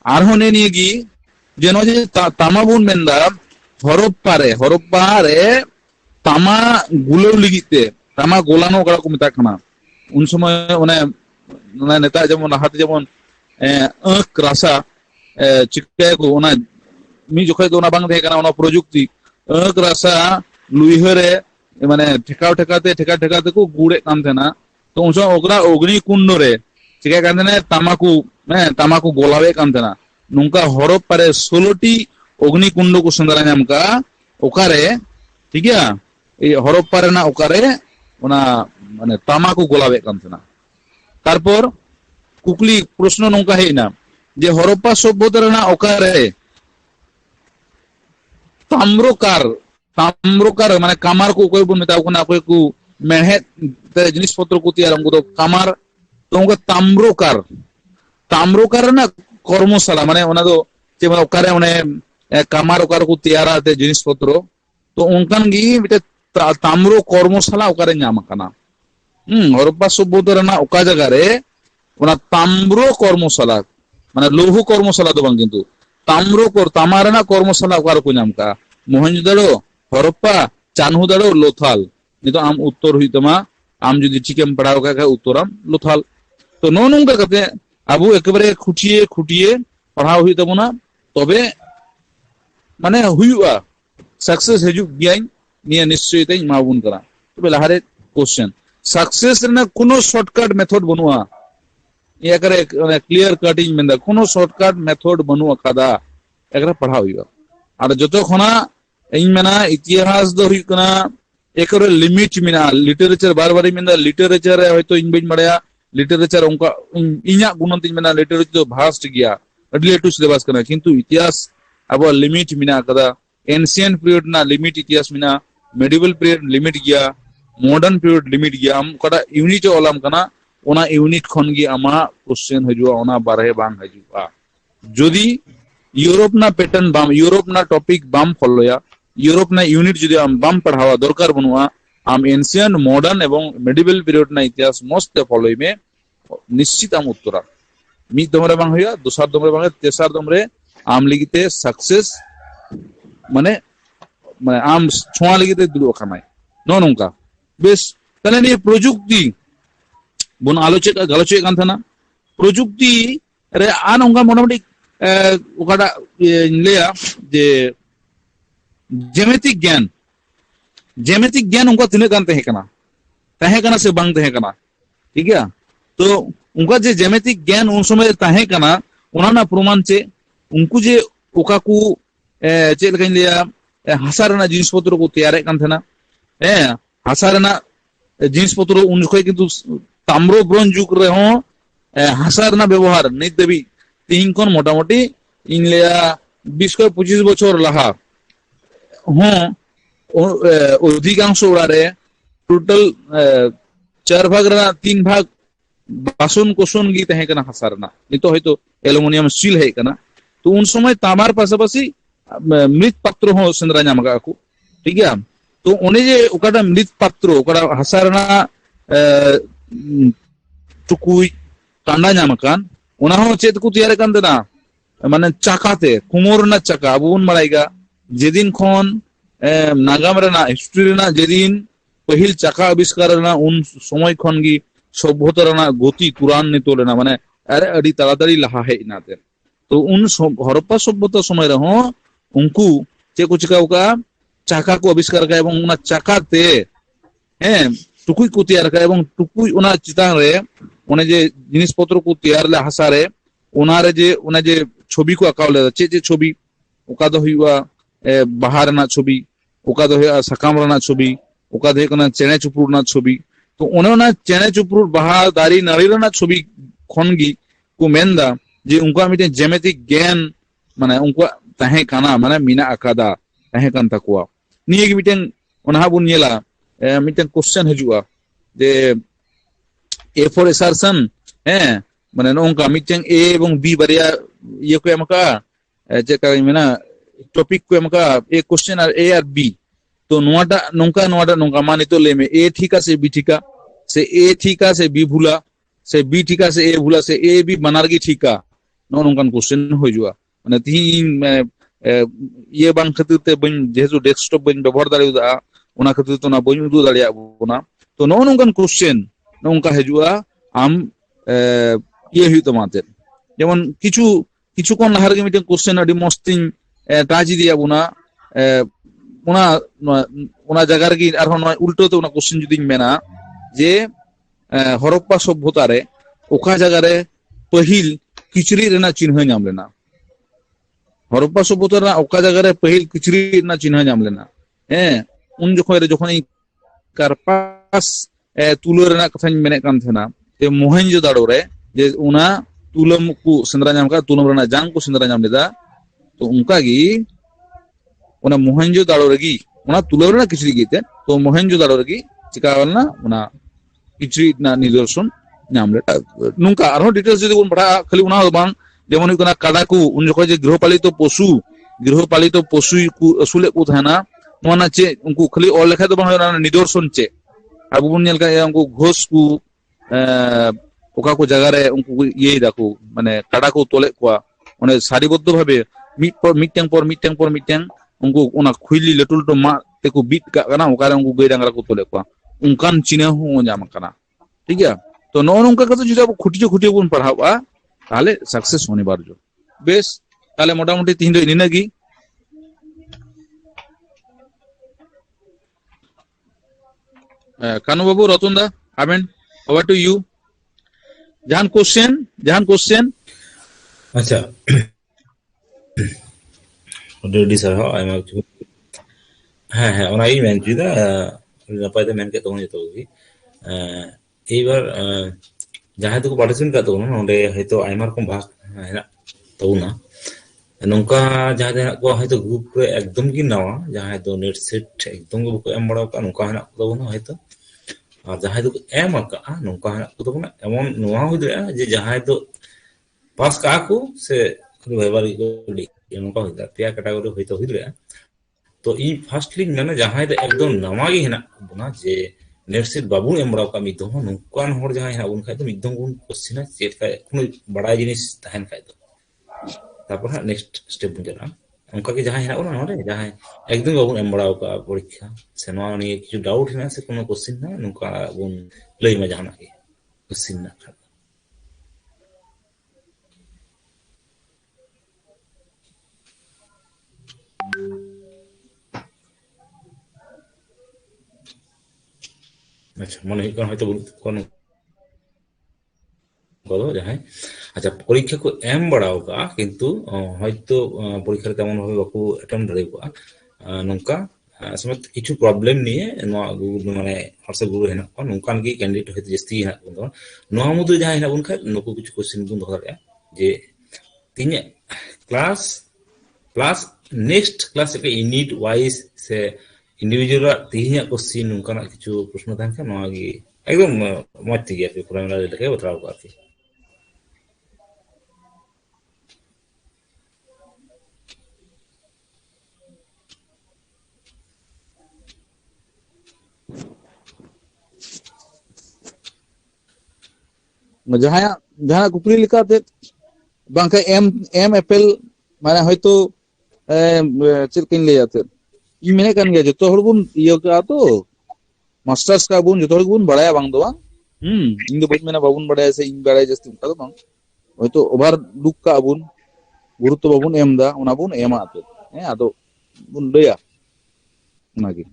आरहों ने निये की जेनो जे तामा बुन मेंदा हरप्पा रे तामा गुलो लिगिते तामा गोलानो करा को मिता खाना उन समय उन्हें नेता जेमन हाथ जेमन अंक रासा चिक्के को उन्हें मी जोखे तो उन्हें बांग दे करना उन्हें प्रजुक्ति अंक रासा लुइहरे माने ठेकाते को गुड़े काम थे ना तो उन समय ओकरा अग्नि कुंड रे चिका कान थे तामाकू गोलावे काम थे ना नुंका हरप्पा रे 16टी अग्नि कुंड को संदरा नाम का ओकारे ठीक है ये हरप्पा रे ना ओकारे ओना माने तामाकू गोलावे काम थे ना तारपर कुकली प्रश्न नौका है ना जे हरप्पा सभ्यता रे ना ओकारे ताम्रोकार माने कामार को कोई बन मेता कोना कोई को मेहनत ते जिनिस पत्र को तैयार हमको तो कामार तो उनका ताम्रोकार ना कर्मशाला माने ओना दो जे माने ओकारे ओने कामार ओकार को तैयार आते जिनिस पत्र तो उनकान गी मिटे ताम्रो कर्मशाला ओकारे नाम काना हरप्पा सभ्यता रे ना ओका जगह रे ओना ताम्रो कर्मशाला माने लौह कर्मशाला दो बांग किंतु तामार ना कर्मशाला ओकार को नाम का मोहनजोदड़ो हरप्पा चानहुदाड़ो लोथाल नहीं तो आम उत्तर हुई तमा आम जो चिकेम पढ़ाओ का उत्तरम लोथाल तो नो नोंका करते अब एकेबारे खुटिए पढ़ाओ हुई तबना तबे माने हुआ सक्सेस हेजु गियाइन निया निश्चय ते माबुन करा तबे लाहारे क्वेश्चन सक्सेस रे कोनो शॉर्टकट मेथड बनुआ या करे क्लियर कटिंग मेंदा कोनो शॉर्टकट मेथड बनुआ कादा एकरा पढ़ाओ हुआ और जतो खना इन मेना इतिहास दो हुई कना एकरे लिमिट मिना लिटरेचर बार मेंदा लिटरेचर है हयतो इन बिन मड़या लिटरेचर उनका इन्या गुणंत मेना लिटरेचर तो भास्ट गया रिलेटिव सिलेबस कना किंतु इतिहास अब लिमिट मिना कदा एंशिएंट पीरियड ना लिमिट इतिहास मिना मेडिवल पीरियड लिमिट गया मॉडर्न पीरियड लिमिट गया हम कदा यूनिट ओलाम कना ओना यूनिट खन गी आमा क्वेश्चन हजुआ ओना बारहे बांग हजुआ जदि यूरोप ना पैटर्न बाम यूरोप ना टॉपिक बाम फॉलोया यूरोप ना यूनिट जदि आम बाम पढ़ावा दरकार बनुआ आम एंशिएंट मॉडर्न एवं मेडिवल पीरियड ना इतिहास मस्त फॉलोई में निश्चित आम उत्तरा मी दमरे बांग होया दूसरा दमरे बांग तेसर दमरे आम लिगिते सक्सेस माने माने आम छोआ लिगिते दुलु खानाय नो नोंका बेस तने नि प्रजुक्ति बन आलोचना कान थाना प्रजुक्ति रे आ नोंका मोटामुटी ओकाटा लेया जे जेमेटिक ज्ञान उनका तिने कान तहे कना से बांग तहे कना ठीक है तो उनका जे जेमेटिक ज्ञान उन समय तहे कना ओना ना प्रमाण चे उनको जे ओका को चे लकाइन लेया हासा रेना जिनिस पत्र को तैयार कान थना हासा रेना जिनिस पत्र उन जखय किंतु ताम्रो ब्रोंज जुग रे हो हासा रेना व्यवहार नित देबी तीन कोन मोटामुटी इन लेया 20-25 बछर लाहा अधिकांश ओड़ा रे टोटल 4 भाग रे 3 भाग बासन कोसन गी तहे कना हसा रना नितो हयतो एलुमिनियम स्टील है कना तो उन समय तामार पासापासी मृत पात्र हो सेंद्रा नाम का को ठीक है तो ओने जे ओकाटा मृत पात्र ओकाटा हसा रना टुकुई कांडा नाम कान ओना हो चेत को तैयार कान देना माने चाकाते कुमोर ना चाका बुन माराइगा जेदिन खन नागाम रेना हिस्ट्री रेना जेदिन पहिल चाका आविष्कार रेना उन समय खन गी सभ्यता रेना गति तुरान्वित लेना माने अरे अड़ी ताड़ाताड़ी लहा है इनाते तो उन हरप्पा सभ्यता समय रहो उनको चे को चिका चाका को आविष्कार का एवं उना चाकाते टुकुई को तैयार का एवं टुकुई उना चितान रे ओने जे जिनिस पत्र को तैयार ले हसा रे ओना जे छवि को आकाव ले चे छवि ओका दो हुआ बाहर ना छवि ओका दो हुआ सकाम रना छवि ओका दो हुआ चेने चुपरूर ना छवि तो ओने चेने चुपरूर बाहा दारी नारी रना छवि खनगी को मेंदा जे उनका मिटे जेमेटिक ज्ञान माने उनका तहे काना माने मीना अकादा तहे कान तकुआ निये की मिटेन ओना बुन नेला मिटेन क्वेश्चन हजुआ जे ए फॉर एसर्शन माने नोंका मिटेन ए एवं बी बारिया ये को एमका जे का मेना टॉपिक को एमका A question R A R B तो नोंका माने तो ले में ए ठीका से बी ठीका से ए ठीका से बी भूला से बी ठीका से ए भूला से ए बी बनारगी ठीका नोंकान क्वेश्चन हजुआ माने तीन ये बांग खातिर ते बन जेसु डेस्कटॉप बन व्यवहार दाड़िया ओना खातिर तो ना बन उदु दाड़िया बोना तो नोंकान क्वेश्चन नोंका हजुआ आम ये हुई तमाते जेमन किछु कोन लहार के मिटे क्वेश्चन अडी मस्तिन ताजी दिया बोना ओना जगह रे आरो उल्टो तो ओना क्वेश्चन जुदी मेना जे हरप्पा सभ्यता रे ओका जगह रे पहिल किचरी रेना चिन्ह नाम लेना हरप्पा सभ्यता रे ओका जगह रे पहिल किचरी रेना चिन्ह नाम लेना उन जखन कारपास तुलो रेना कथा मेने कान थेना ते मोहेंजोदाड़ो रे जे उना तुलम को सेंद्रा नाम का तुलम रेना जांग को सेंद्रा नाम लेदा तो उनका गी उना मोहेंजोदाड़ो रेगी उना तुलम रेना किचरी गीते तो मोहेंजोदाड़ो रेगी चिकावलना उना किचरी ना निदर्शन नाम लेता नुंका आरो डिटेल्स जदि बन पढ़ा खाली उना बांग जेमन हुई कना काडा को उन जखो जे गृहपालित पशु को असुले को थाना नोना चे उनको खाली और लेखा तो बांग निदर्शन चे आबु बन नेल का उनको घोष को ओका को जगह रे उनको ये दाको माने काडा को तोले कोआ ओने सारिबद्ध भाबे मिटटें पर उनको ओना खुइली लटुल तो मा ते को बीट का ना ओका रे उनको गई डांगरा को तोले कोआ उनकान चिन्ह हो जाम कना ठीक है तो नोनका का तो जुदा खुटियो बन पढ़ावा ताले सक्सेस होने बार जो बेस ताले मोटा मोटी तीन दो इनिनगी कानू बाबू रतन दा आबेन ओवर टू यू जहान क्वेश्चन अच्छा रेडी सर हो आई एम हाँ ओना ई मेन जुदा नपाय ते मेन के तो जतो गी एबार जहां तो पार्टिसिपेट का तो नोंडे हयतो आइमार को भाग हेना तोना नोंका जहां को हयतो ग्रुप रे एकदम की नवा जहां तो नेट सेट एकदम को एम बड़ा का नोंका हेना तो हयतो और जहां तो एम का नोंका हेना तो एमन नवा हो दे जे जहां तो पास का को से वेबारी को नोंका हो दे पिया कैटेगरी हयतो हो दे तो ई फर्स्ट लिंक मैंने जहां तो एकदम नवा गी हेना बना जे नेट सेट बाबू एम बड़ा का मिदो नुकान होर जहां हेना उन खाय तो मिदो गुन क्वेश्चन चेक का कोनो बड़ा जिनिस तहन खाय तो तापर नेक्स्ट स्टेप बुन जरा उनका के जहां हेना नोरे जहां एकदम बाबू एम बड़ा का परीक्षा से नवा नि किछु डाउट हेना से कोनो क्वेश्चन ना नुका बुन लई में जहां के क्वेश्चन ना अच्छा मन हयतो कोनो बोलो जहां अच्छा परीक्षा को एम बड़ाओ का किंतु हयतो परीक्षा रे तेमन भाबे बाकू अटेम्प्ट दाड़े को नंका समय किछु प्रॉब्लम निये नो गुगल माने व्हाट्सएप गुरु हेना को नंकान की कैंडिडेट हयतो जस्ती हेना को नो मुदु जहां हेना उन खा नको किछु क्वेश्चन बुन दो दाड़े जे तिने क्लास नेक्स्ट क्लास के यूनिट वाइज से इंडिविजुअल तिहिया क्वेश्चन नंकाना किछु प्रश्न थान का नोगी एकदम मौज थी गया पूरा मेरा लगे बतलाव को आती जहाँ जहाँ कुकली लिखाते बांका एम एम एप्पल माने होयतो चेक किन ले जाते इन मैंने कन गया जो हर बुन ये का तो मास्टर्स का बुन जो हर बुन बढ़ाया बांग दो इन दो मैंने बाबुन बढ़ाया से इन बढ़ाया जस्ट उनका तो बांग होयतो ओवर लुक का बुन गुरुत्व बाबुन एम दा उना बुन एम आते हैं आदो बुन लेया उनागी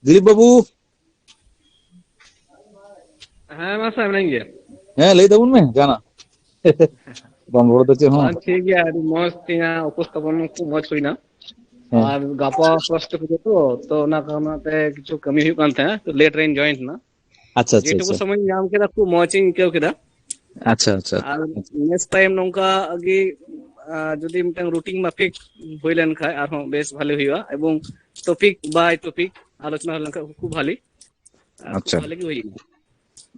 दिलीप बाबू हाँ मासा बनाएंगे हैं ले दबुन में जाना बम रोड तो चे हाँ हाँ ठीक है अभी मौज तीना उपस्थापन को मौज हुई ना और गापा फर्स्ट को तो ना करना ते किचु कमी हुई कांते हैं तो लेट रेन जॉइंट ना अच्छा अच्छा जेटो को समय नाम के रखो मौचिंग क्यों किदा अच्छा अच्छा और नेक्स्ट टाइम नोंका अगी যদি মিটাং রুটিন মাফিক হইলেন খায় আর বেশ ভালো হইবা এবং টপিক বাই টপিক আলোচনা হলেন খুব ভালো আচ্ছা ভালো কি হই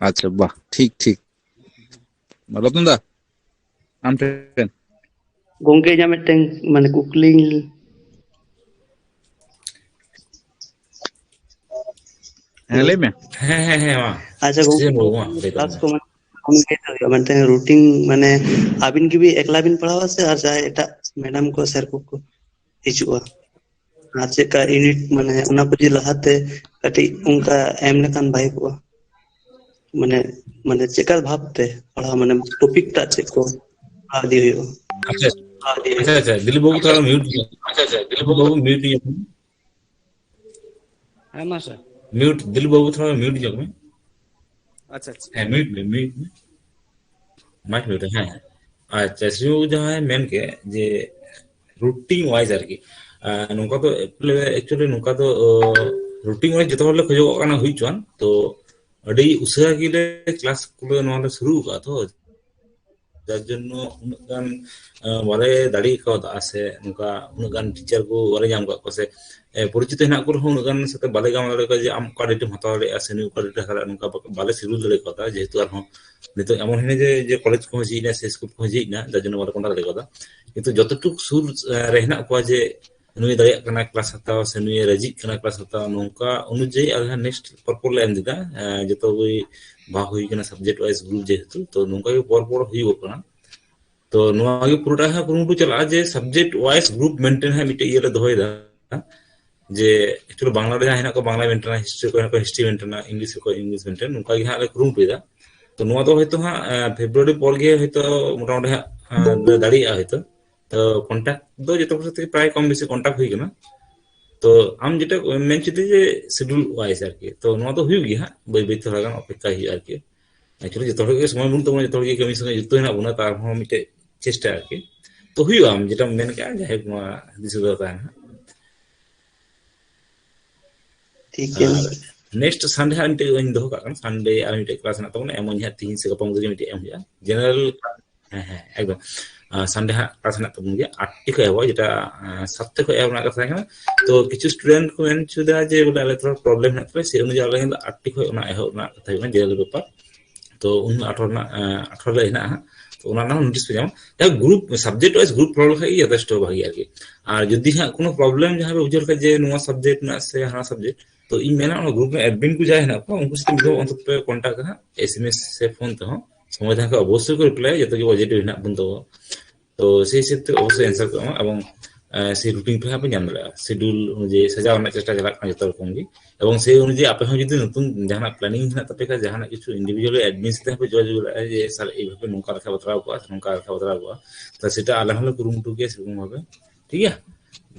আচ্ছা বাহ ঠিক ঠিক রতন দা আম ten gongke nya meteng mane kukling হ্যাঁ লে মে है वहाँ acha gongke सीजन वो वहाँ class ko mane routing mane abin ki bhi ekla bin padhawa se ar jaye eta madam ko sir ko hijua ar cheka unit mane ona ko ji lahate kati unka em lekan bhai ko mane mane cheka bhabte padha mane topic ta cheko adi hoyo अच्छा अच्छा अच्छा दिलीप बाबू थोड़ा mute अच्छा अच्छा दिलीप बाबू mute হ্যাঁ মাসা mute Dilip बाबू थोड़ा mute जग में আচ্ছা আচ্ছা है म्यूट में माइक म्यूट है अच्छा श्री जहाँ है मेन के जे रूटिंग वाइज आर की नुका तो एक्चुअली नुका तो रूटिंग वाइज जतो हले खोजो काना हुई चुन तो अडी उसरा की ले क्लास को नोले शुरू का तो जार जन्नो उनगान वाले दाड़ी का आसे नुका उनगान टीचर को वाले जाम का से परिचित हेना को उनगान सते बाले गाम वाले का जे आम का डेट हताव ले आसे नु का डेट हला नुका बाले सिरुल ले का जेहेतु आर नितो एमन हेने जे कॉलेज को हिना से स्कूल को हिना जार जन्नो वाले कोंडा ले का किंतु जतटुक सुर रहना को जे नुई दाड़ी कना क्लास हताव से नुई रजी कना क्लास हताव नुका अनुजय आला नेक्स्ट परपोर ले एम दिदा जतो कोई भाग हुई कना सब्जेक्ट वाइज ग्रुप जेहेतु तो नुका के परपोर हुई कना तो नुआगे पुरोटा है कुरुमुटु चला जे सब्जेक्ट वाइज ग्रुप मेंटेन है मिटे ये दोय दा जे एक्चुअली बांग्ला रे हेना को बांग्ला मेंटेन हिस्ट्री को हेना को हिस्ट्री मेंटेन इंग्लिश को इंग्लिश मेंटेन नुका के हाले कुरुमुटु दा तो नुआ तो होयतो हा फेब्रुआरी पर गे होयतो मोटा मोटा दाड़ी आ होयतो तो कांटेक्ट दो जतो साथे प्राय कम बेसी कांटेक्ट हुई गना तो आम जेटा मेन चिते जे शेड्यूल वाइज आर के तो नुआ तो हुई गया बई बई थोड़ा गान अपेक्षा ही आर के एक्चुअली जतो के समय बुन तो जतो के कमी संगे जुतो हेना बुना तार हो मिटे चेष्टा आर के तो हुई आम जेटा मेन के जाहे नुआ दिसुदा ता ठीक है नेक्स्ट संडे हंटे इन दो का संडे आर मिटे क्लास ना तो एमन या 3 से गपंग जे मिटे एम या जनरल हाँ एकदम संडे क्लास ना तो मुझे 8 टी को एवो जेटा 7 को एवो ना कथा है तो किछु स्टूडेंट को मेन चुदा जे बोले आले थोड़ा प्रॉब्लम है तो से अनुसार आले 8 टी को ना एहो ना कथा है जनरल पेपर तो उन 18 ले ना तो उना ना नोटिस पे जाम या group subject wise group problem है ये जस्ट भागी आके और यदि हा कोनो प्रॉब्लम जहां पे उजर का जे नुवा सब्जेक्ट ना से हां सब्जेक्ट तो इन मेना ग्रुप में एडमिन को जाए ना को उनको से मिलो अंत पे कांटेक्ट है एसएमएस से फोन तो समाधान का अवश्य को रिप्लाई जतो कि पॉजिटिव ना बुन तो से से अवश्य आंसर को এবং से रूटीन पे आप जान दला शेड्यूल जे सजाव ना चेष्टा चला का जतो रकम गी এবং সেই অনুযায়ী আপে হন যদি নতুন জানা প্ল্যানিং না তপে কা জানা কিছু ইন্ডিভিজুয়াল অ্যাডমিন সাথে হবে যোগাযোগ যে স্যার এইভাবে নৌকা রাখা বতরাও को নৌকা রাখা বতরাও को তো সেটা আলাদা হলে কুরুমুটু के সেরকম হবে ঠিক আছে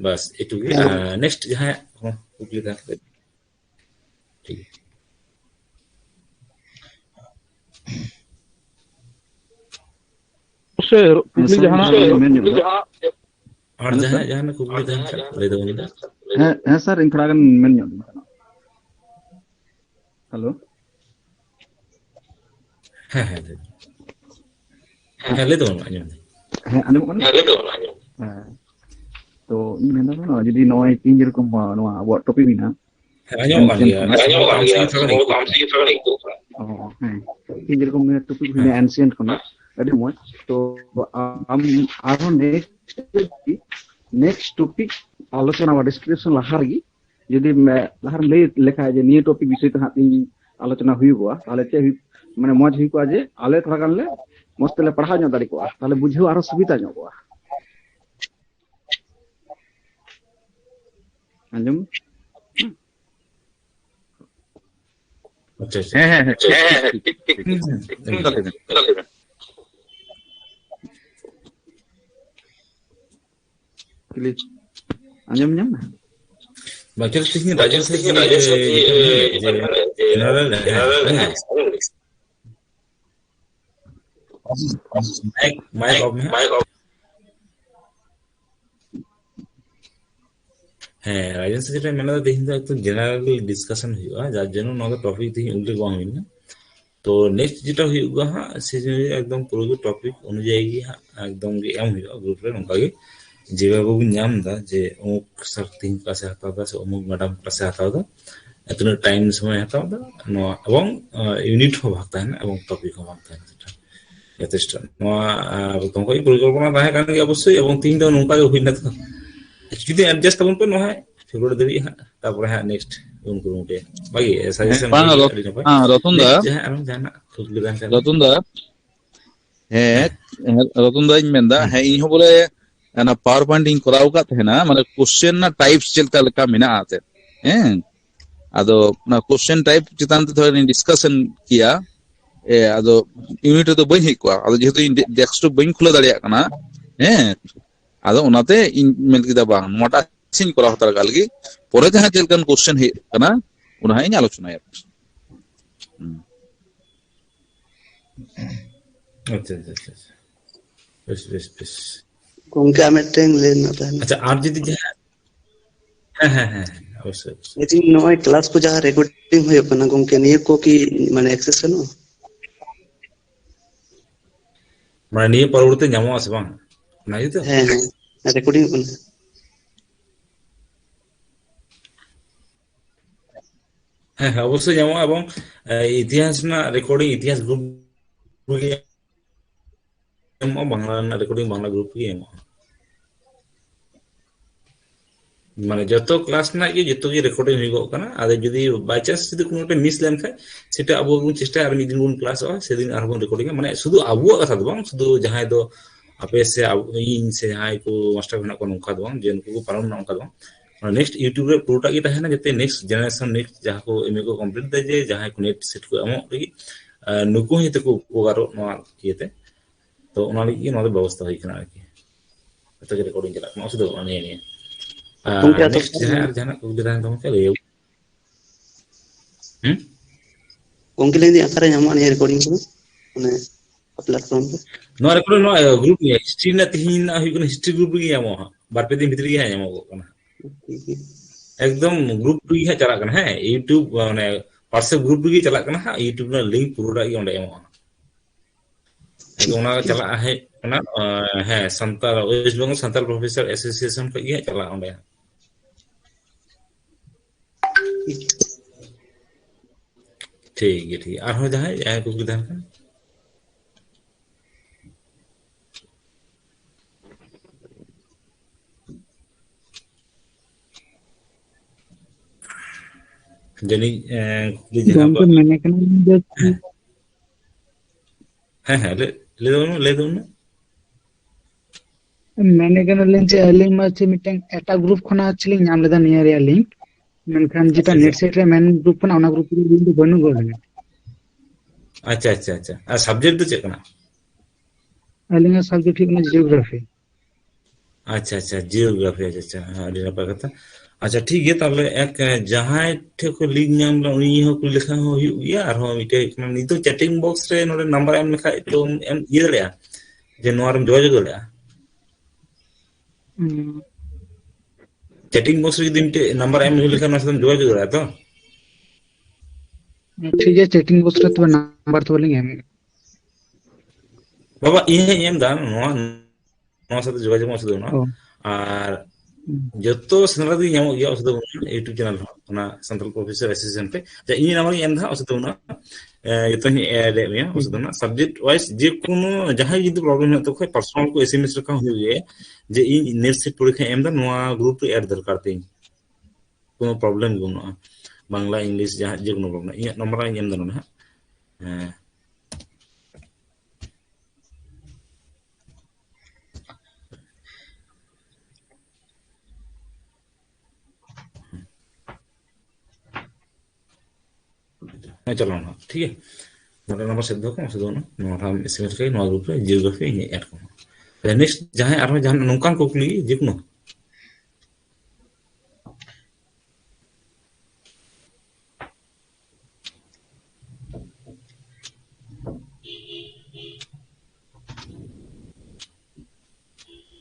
बस এটুকুই নেক্সট যাহা কুকলি था ठीक है से कुकली जहां और जहां जहां कुकली था ले दो है सर इन थोड़ा गन मेन हेलो है ले दो आंजम है आंजम कोन ले दो तो इन मेन ना जदी नय तीन जेरकम नवा अब टॉपिक बिना ᱟᱸᱡᱚᱢᱚᱜ ᱠᱟᱱ ancient ᱜᱮᱭᱟ ᱠᱷᱚᱱᱟᱜ ᱥᱚᱢᱵᱷᱚᱵᱚᱛᱚ ᱟᱢ ᱥᱮᱫ ᱜᱮ ᱛᱷᱚᱲᱟ ᱜᱟᱱ ᱤᱠᱳᱜ ᱠᱟᱱᱟ ᱦᱮᱸ ᱤᱧ যেরকম টপিক ᱦᱩᱭᱱᱟ ancient ᱠᱷᱚᱱᱟᱜ ᱟᱹᱰᱤ ᱢᱚᱡᱽ ᱛᱚ ᱟᱢ ᱟᱨᱦᱚᱸ নেক্সট টপিক আলোচনা বা ডিসক্রিপশন লাহা ᱨᱮᱜᱮ যদি লাহার ᱞᱟᱹᱭ লেখা যে নিয়ে টপিক বিষয় তে হাত আলোচনা ᱦᱩᱭᱩᱜᱼᱟ তাহলে ᱪᱮᱫ মানে মজ ᱦᱩᱭ ᱠᱚᱜᱼᱟ ᱡᱮ ᱟᱞᱮ ᱛᱷᱚᱲᱟ ᱜᱟᱱ ᱞᱮ ᱢᱚᱡᱽ ᱛᱮᱞᱮ ᱯᱟᱲᱦᱟᱣ ᱧᱚᱜ ᱫᱟᱲᱮ ᱠᱚᱜᱼᱟ তাহলে বুঝেও আরো সুবিধা ᱧᱚᱜᱚᱜᱼᱟ আঞ্জুম আচ্ছা আচ্ছা হ্যাঁ হ্যাঁ আচ্ছা হ্যাঁ ঠিক ঠিক প্লিজ আঞ্জুম ᱧᱟᱢ না Bachelor thinking Rajan sir ji যেটা বললেন যে জেনারেল হ্যাঁ মাইক অফ হ্যাঁ রাজন স্যার যেটা মেলা দেখি তো একদম জেনারেল ডিসকাশন হইবা যার জন্য নয় টপিক দেখি উল্লেখ বাং হইনা তো নেক্সট যেটা হইবা হ্যাঁ সে একদম পুরো টপিক অনুযায়ী একদম এম হইবা গ্রুপ রে নঙ্কা গে যেভাবে বন নাম দা যে অমুক স্যার তিন ক্লাসে হাতাও দা সে অমুক ম্যাডাম ক্লাসে হাতাও দা এতটা টাইম সময় হাতাও দা এবং ইউনিট হো ভাগ তাহেনা এবং টপিক হো ভাগ তাহেনা সেটা যথেষ্ট তোমাকে পরিকল্পনা তাহে কান গে অবশ্যই এবং তিনটা নঙ্কা গে হইনা তো যদি অ্যাডজাস্ট করুন তো নয় ফেব্রুয়ারি দেবি হ্যাঁ তারপরে হ্যাঁ নেক্সট উনকুরুমুটে বাকি সাজেশন রতন দা রতন দা হ্যাঁ রতন দা ᱤᱧ ᱢᱮᱱᱫᱟ ᱦᱮᱸ ᱤᱧ ᱦᱚᱸ ᱵᱚᱞᱮ ᱚᱱᱟ ᱯᱟᱣᱟᱨ ᱯᱚᱭᱮন্ᱴ ᱤᱧ ᱠᱚᱨᱟᱣ ᱟᱠᱟᱫ ᱛᱟᱦᱮᱱᱟ ᱢᱟᱱᱮ ᱠᱚশ্ᱪᱮᱱ ᱨᱮᱱᱟᱜ ᱴᱟইᱯᱥ ᱪᱮᱫ ᱞᱮᱠᱟ ᱢᱮᱱᱟᱜᱼᱟ ᱛᱮ ᱦᱮᱸ ᱟᱫᱚ ᱚᱱᱟ ᱠᱚশ্ᱪᱮᱱ ᱴᱟইᱯ ᱪᱮᱛᱟᱱ ᱛᱮ ᱛᱷᱚᱲᱟ ᱰᱤᱥᱠᱟᱥᱚᱱ ᱠᱤᱭᱟ ᱟᱫᱚ ᱤউᱱᱤট ᱨᱮᱫᱚ ᱵᱟᱹᱧ ᱦᱮᱡ ᱠᱚᱜᱼᱟ ᱟᱫᱚ ᱡᱮᱦᱮᱛᱩ ᱤᱧ ᱰᱮᱥᱠᱴᱚᱯ ᱵᱟᱹᱧ ᱠᱷᱩᱞᱟᱹᱣ ᱫᱟᱲᱮᱭᱟᱜ ᱠᱟᱱᱟ ᱦᱮᱸ ᱟᱫᱚ ᱚᱱᱟᱛᱮ ᱤᱧ ᱢᱮᱱ ᱠᱮᱫᱟ ᱵᱟᱝ ᱱᱚᱣᱟᱴᱟᱜ ᱤᱧ ᱠᱚᱨᱟᱣ ᱦᱟᱛᱟᱲ ᱠᱟᱜ ᱞᱟᱹᱜᱤᱫ ᱯᱚᱨᱮ ᱡᱟᱦᱟᱸ ᱪᱮᱫ ᱞᱮᱠᱟᱱ ᱠᱚশ্চেন ᱦᱮᱡ ᱠᱟᱱᱟ ᱚᱱᱟ ᱦᱟᱸᱜ ᱤᱧ ᱟᱞᱳᱪᱚᱱᱟᱭᱟ আচ্ছা আচ্ছা আচ্ছা বেশ বেশ বেশ গঙ্কে আমি একটা লেন না তাহলে আচ্ছা আর যদি হ্যাঁ হ্যাঁ হ্যাঁ অবশ্যই লেকিন নয় ক্লাস को जहां रिकॉर्डिंग हुई अपना गंके निये को की माने एक्सेस है ना মানে নিয়ে পরবর্তী ᱧᱟᱢᱚᱜ আছে বাং না তো হ্যাঁ হ্যাঁ রেকর্ডিং अपना হ্যাঁ হ্যাঁ অবশ্যই ᱧᱟᱢᱚᱜ এবং ইতিহাস না রেকর্ডিং ইতিহাস গ্রুপ বাংলা না রেকর্ডিং বাংলা গ্রুপ কি এমন মানে যত ক্লাস না কি যত কি রেকর্ডিং হইগো কানা আর যদি বাই চান্স যদি কোনোটা মিস লেন খায় সেটা আবু বন চেষ্টা আর মিদিন বন ক্লাস হয় সেদিন আর বন রেকর্ডিং মানে শুধু আবুয়া কথা দো বাং শুধু জাহাই দো আপে say in say জাহাই co master বনা কোন নঙ্কা দো যে উনকু পালন না নঙ্কা দো নেক্সট ইউটিউব রে পুরোটা কি তাহে না যেতে নেক্সট জেনারেশন নেক্সট যাহা কো এমএ কো কমপ্লিট দে যে জাহাই কো নেট সেট কো এমন লাগি নুকু হিতে কো উপকারো নোয়া কিয়েতে তো ওনা লাগি নোয়া ব্যবস্থা হই কানা আর কি এত রেকর্ডিং চালা কোন অসুবিধা না নিয়ে next jangan kemudian kamu kali ya गंके लेन दी आकारे ᱧᱟᱢᱚᱜᱼᱟ ᱱᱤᱭᱟᱹ ᱨᱮᱠᱚᱨडिᱝ को माने प्लेटफॉर्म पे नोआ रेकॉर्डिंग नोआ ग्रुप में हिस्ट्री ना तिहिन ना हुई हिस्ट्री ग्रुप गी यामो बार पे दिन भीतर गी यामो कना एकदम ग्रुप गी है चला कना है यूट्यूब माने व्हाट्सएप ग्रुप गी चला कना है यूट्यूब ना लिंक पूरा गी ओंडे यामो तो ओना चला है ना है Santal West Bengal Santal professor association पे गी चला ओंडे ठीक है और हो जाए या कुछ भी दान जनी गंके मैंने कना हाँ हाँ ले दो ना मैंने कना लेन से लिंक में से मिटन एटा ग्रुप खना एक्चुअली नाम लेदा नियर या लिंक मेनखान जेटा नेट सेट रे मेन ग्रुप खना ओना ग्रुप रे लिंक बनु गोले अच्छा अच्छा अच्छा आ सब्जेक्ट तो चेक ना अलिंग सब्जेक्ट ठीक ना जियोग्राफी अच्छा अच्छा जियोग्राफी अच्छा हाँ डिना पर कथा अच्छा ठीक है ताले एक जहां ठे को लिंक नाम ला उनी हो को लिखा हो या और हो मिटे नी तो चैटिंग बॉक्स रे नोरे नंबर एम लिखा तो एम ये ले जे नोरम जोजो ले चैटिंग बॉक्स रे दिन ते नंबर एम लिखा ना सम जोजो ले तो ठीक है चैटिंग बॉक्स रे तो नंबर तो लिंक है बाबा ये एम दा नो साथ जोजो मो सदो ना और जतो सेनरा दी ᱧᱟᱢᱚᱜ ᱜᱮᱭᱟ ᱚᱥᱩᱫᱚ ᱤᱭᱩᱴᱩᱵ ᱪᱮᱱᱮᱞ ᱚᱱᱟ ᱥᱟᱱᱛᱟᱞ ᱯᱨᱚফᱮᱥᱟর অ্যাসিস্ট্যান্ট ᱯᱮ ᱡᱟ ᱤᱧ ᱱᱟᱢᱵᱟᱨ ᱤᱧ ᱮᱢ ᱫᱟ ᱚᱥᱩᱫ ᱚᱱᱟ ᱡᱚᱛᱚᱧ ᱮᱰ ᱮᱫ ᱢᱮᱭᱟ ᱚᱥᱩᱫ ᱚᱱᱟ ᱥᱟᱵᱡᱮক্ট ওয়াইজ যে কোনো ᱡᱟᱦᱟᱸᱭ ᱡᱩᱫᱤ ᱯᱨᱚᱵᱞᱮᱢ ᱦᱩᱭᱩᱜ ᱛᱟᱠᱚ ᱯᱟᱨᱥᱚᱱᱟᱞ ᱠᱚ এসএমএস ᱨᱮᱠᱷᱟᱱ ᱦᱩᱭᱩᱜ ᱜᱮᱭᱟ যে ᱤᱧ নেট সেট পরীক্ষা এম ᱫᱟ ᱱᱚᱣᱟ গ্রুপ ᱨᱮ এড দরকার ᱛᱤᱧ কোনো প্রবলেম বানুয়া বাংলা ইংলিশ ᱡᱟᱦᱟᱸ যে কোনো প্রবলেম ᱤᱧᱟᱹᱜ ᱱᱟᱢᱵᱟᱨ ᱤᱧ ᱮᱢ ᱫᱟ ᱱᱚᱰᱮ ᱦᱟᱸᱜ चलो ना ठीक है नोडे नंबर सेट दो को से दो ना हम एसएमएस के नोट ग्रुप रे जियोग्राफी इन ऐड को नेक्स्ट जहां आरो जहां नोंकान कुकली जेकुनो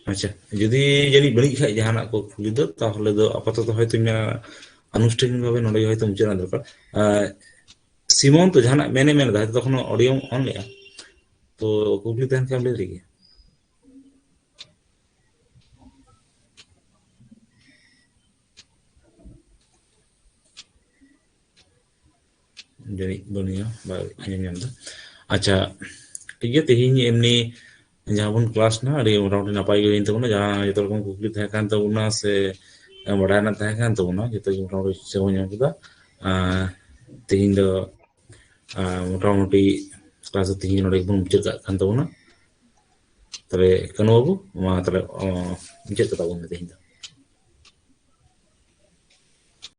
अच्छा यदि जनी बड़ी खाई जहां को खुली दो ताहले दो आपातत হয়তো না আনুষ্ঠানিক ভাবে নড়ে হয়তো মুচনা দরকার সিমন তো জানা মেনে মেনে দাও তখন অডিও অন লিয়া তো কুকলি দেন কে আমলে রেগে jadi dunia ba anyam da acha ठीक है तेहिनी एमनी जहां बन क्लास ना अरे मोटामुटी नापाई गई तो ना जहां ये तो रकम कुकली तहे कान तो उना से बड़ाना तहे कान तो ना जतो मोटामुटी से हो ᱧᱟᱢ ᱠᱮᱫᱟ तेहिन दो मोटामुटी क्लास तेहिन नोडे बन मुचाद कान तो ना तबे कनो बाबू मा तबे मुचाद कता बन तेहिन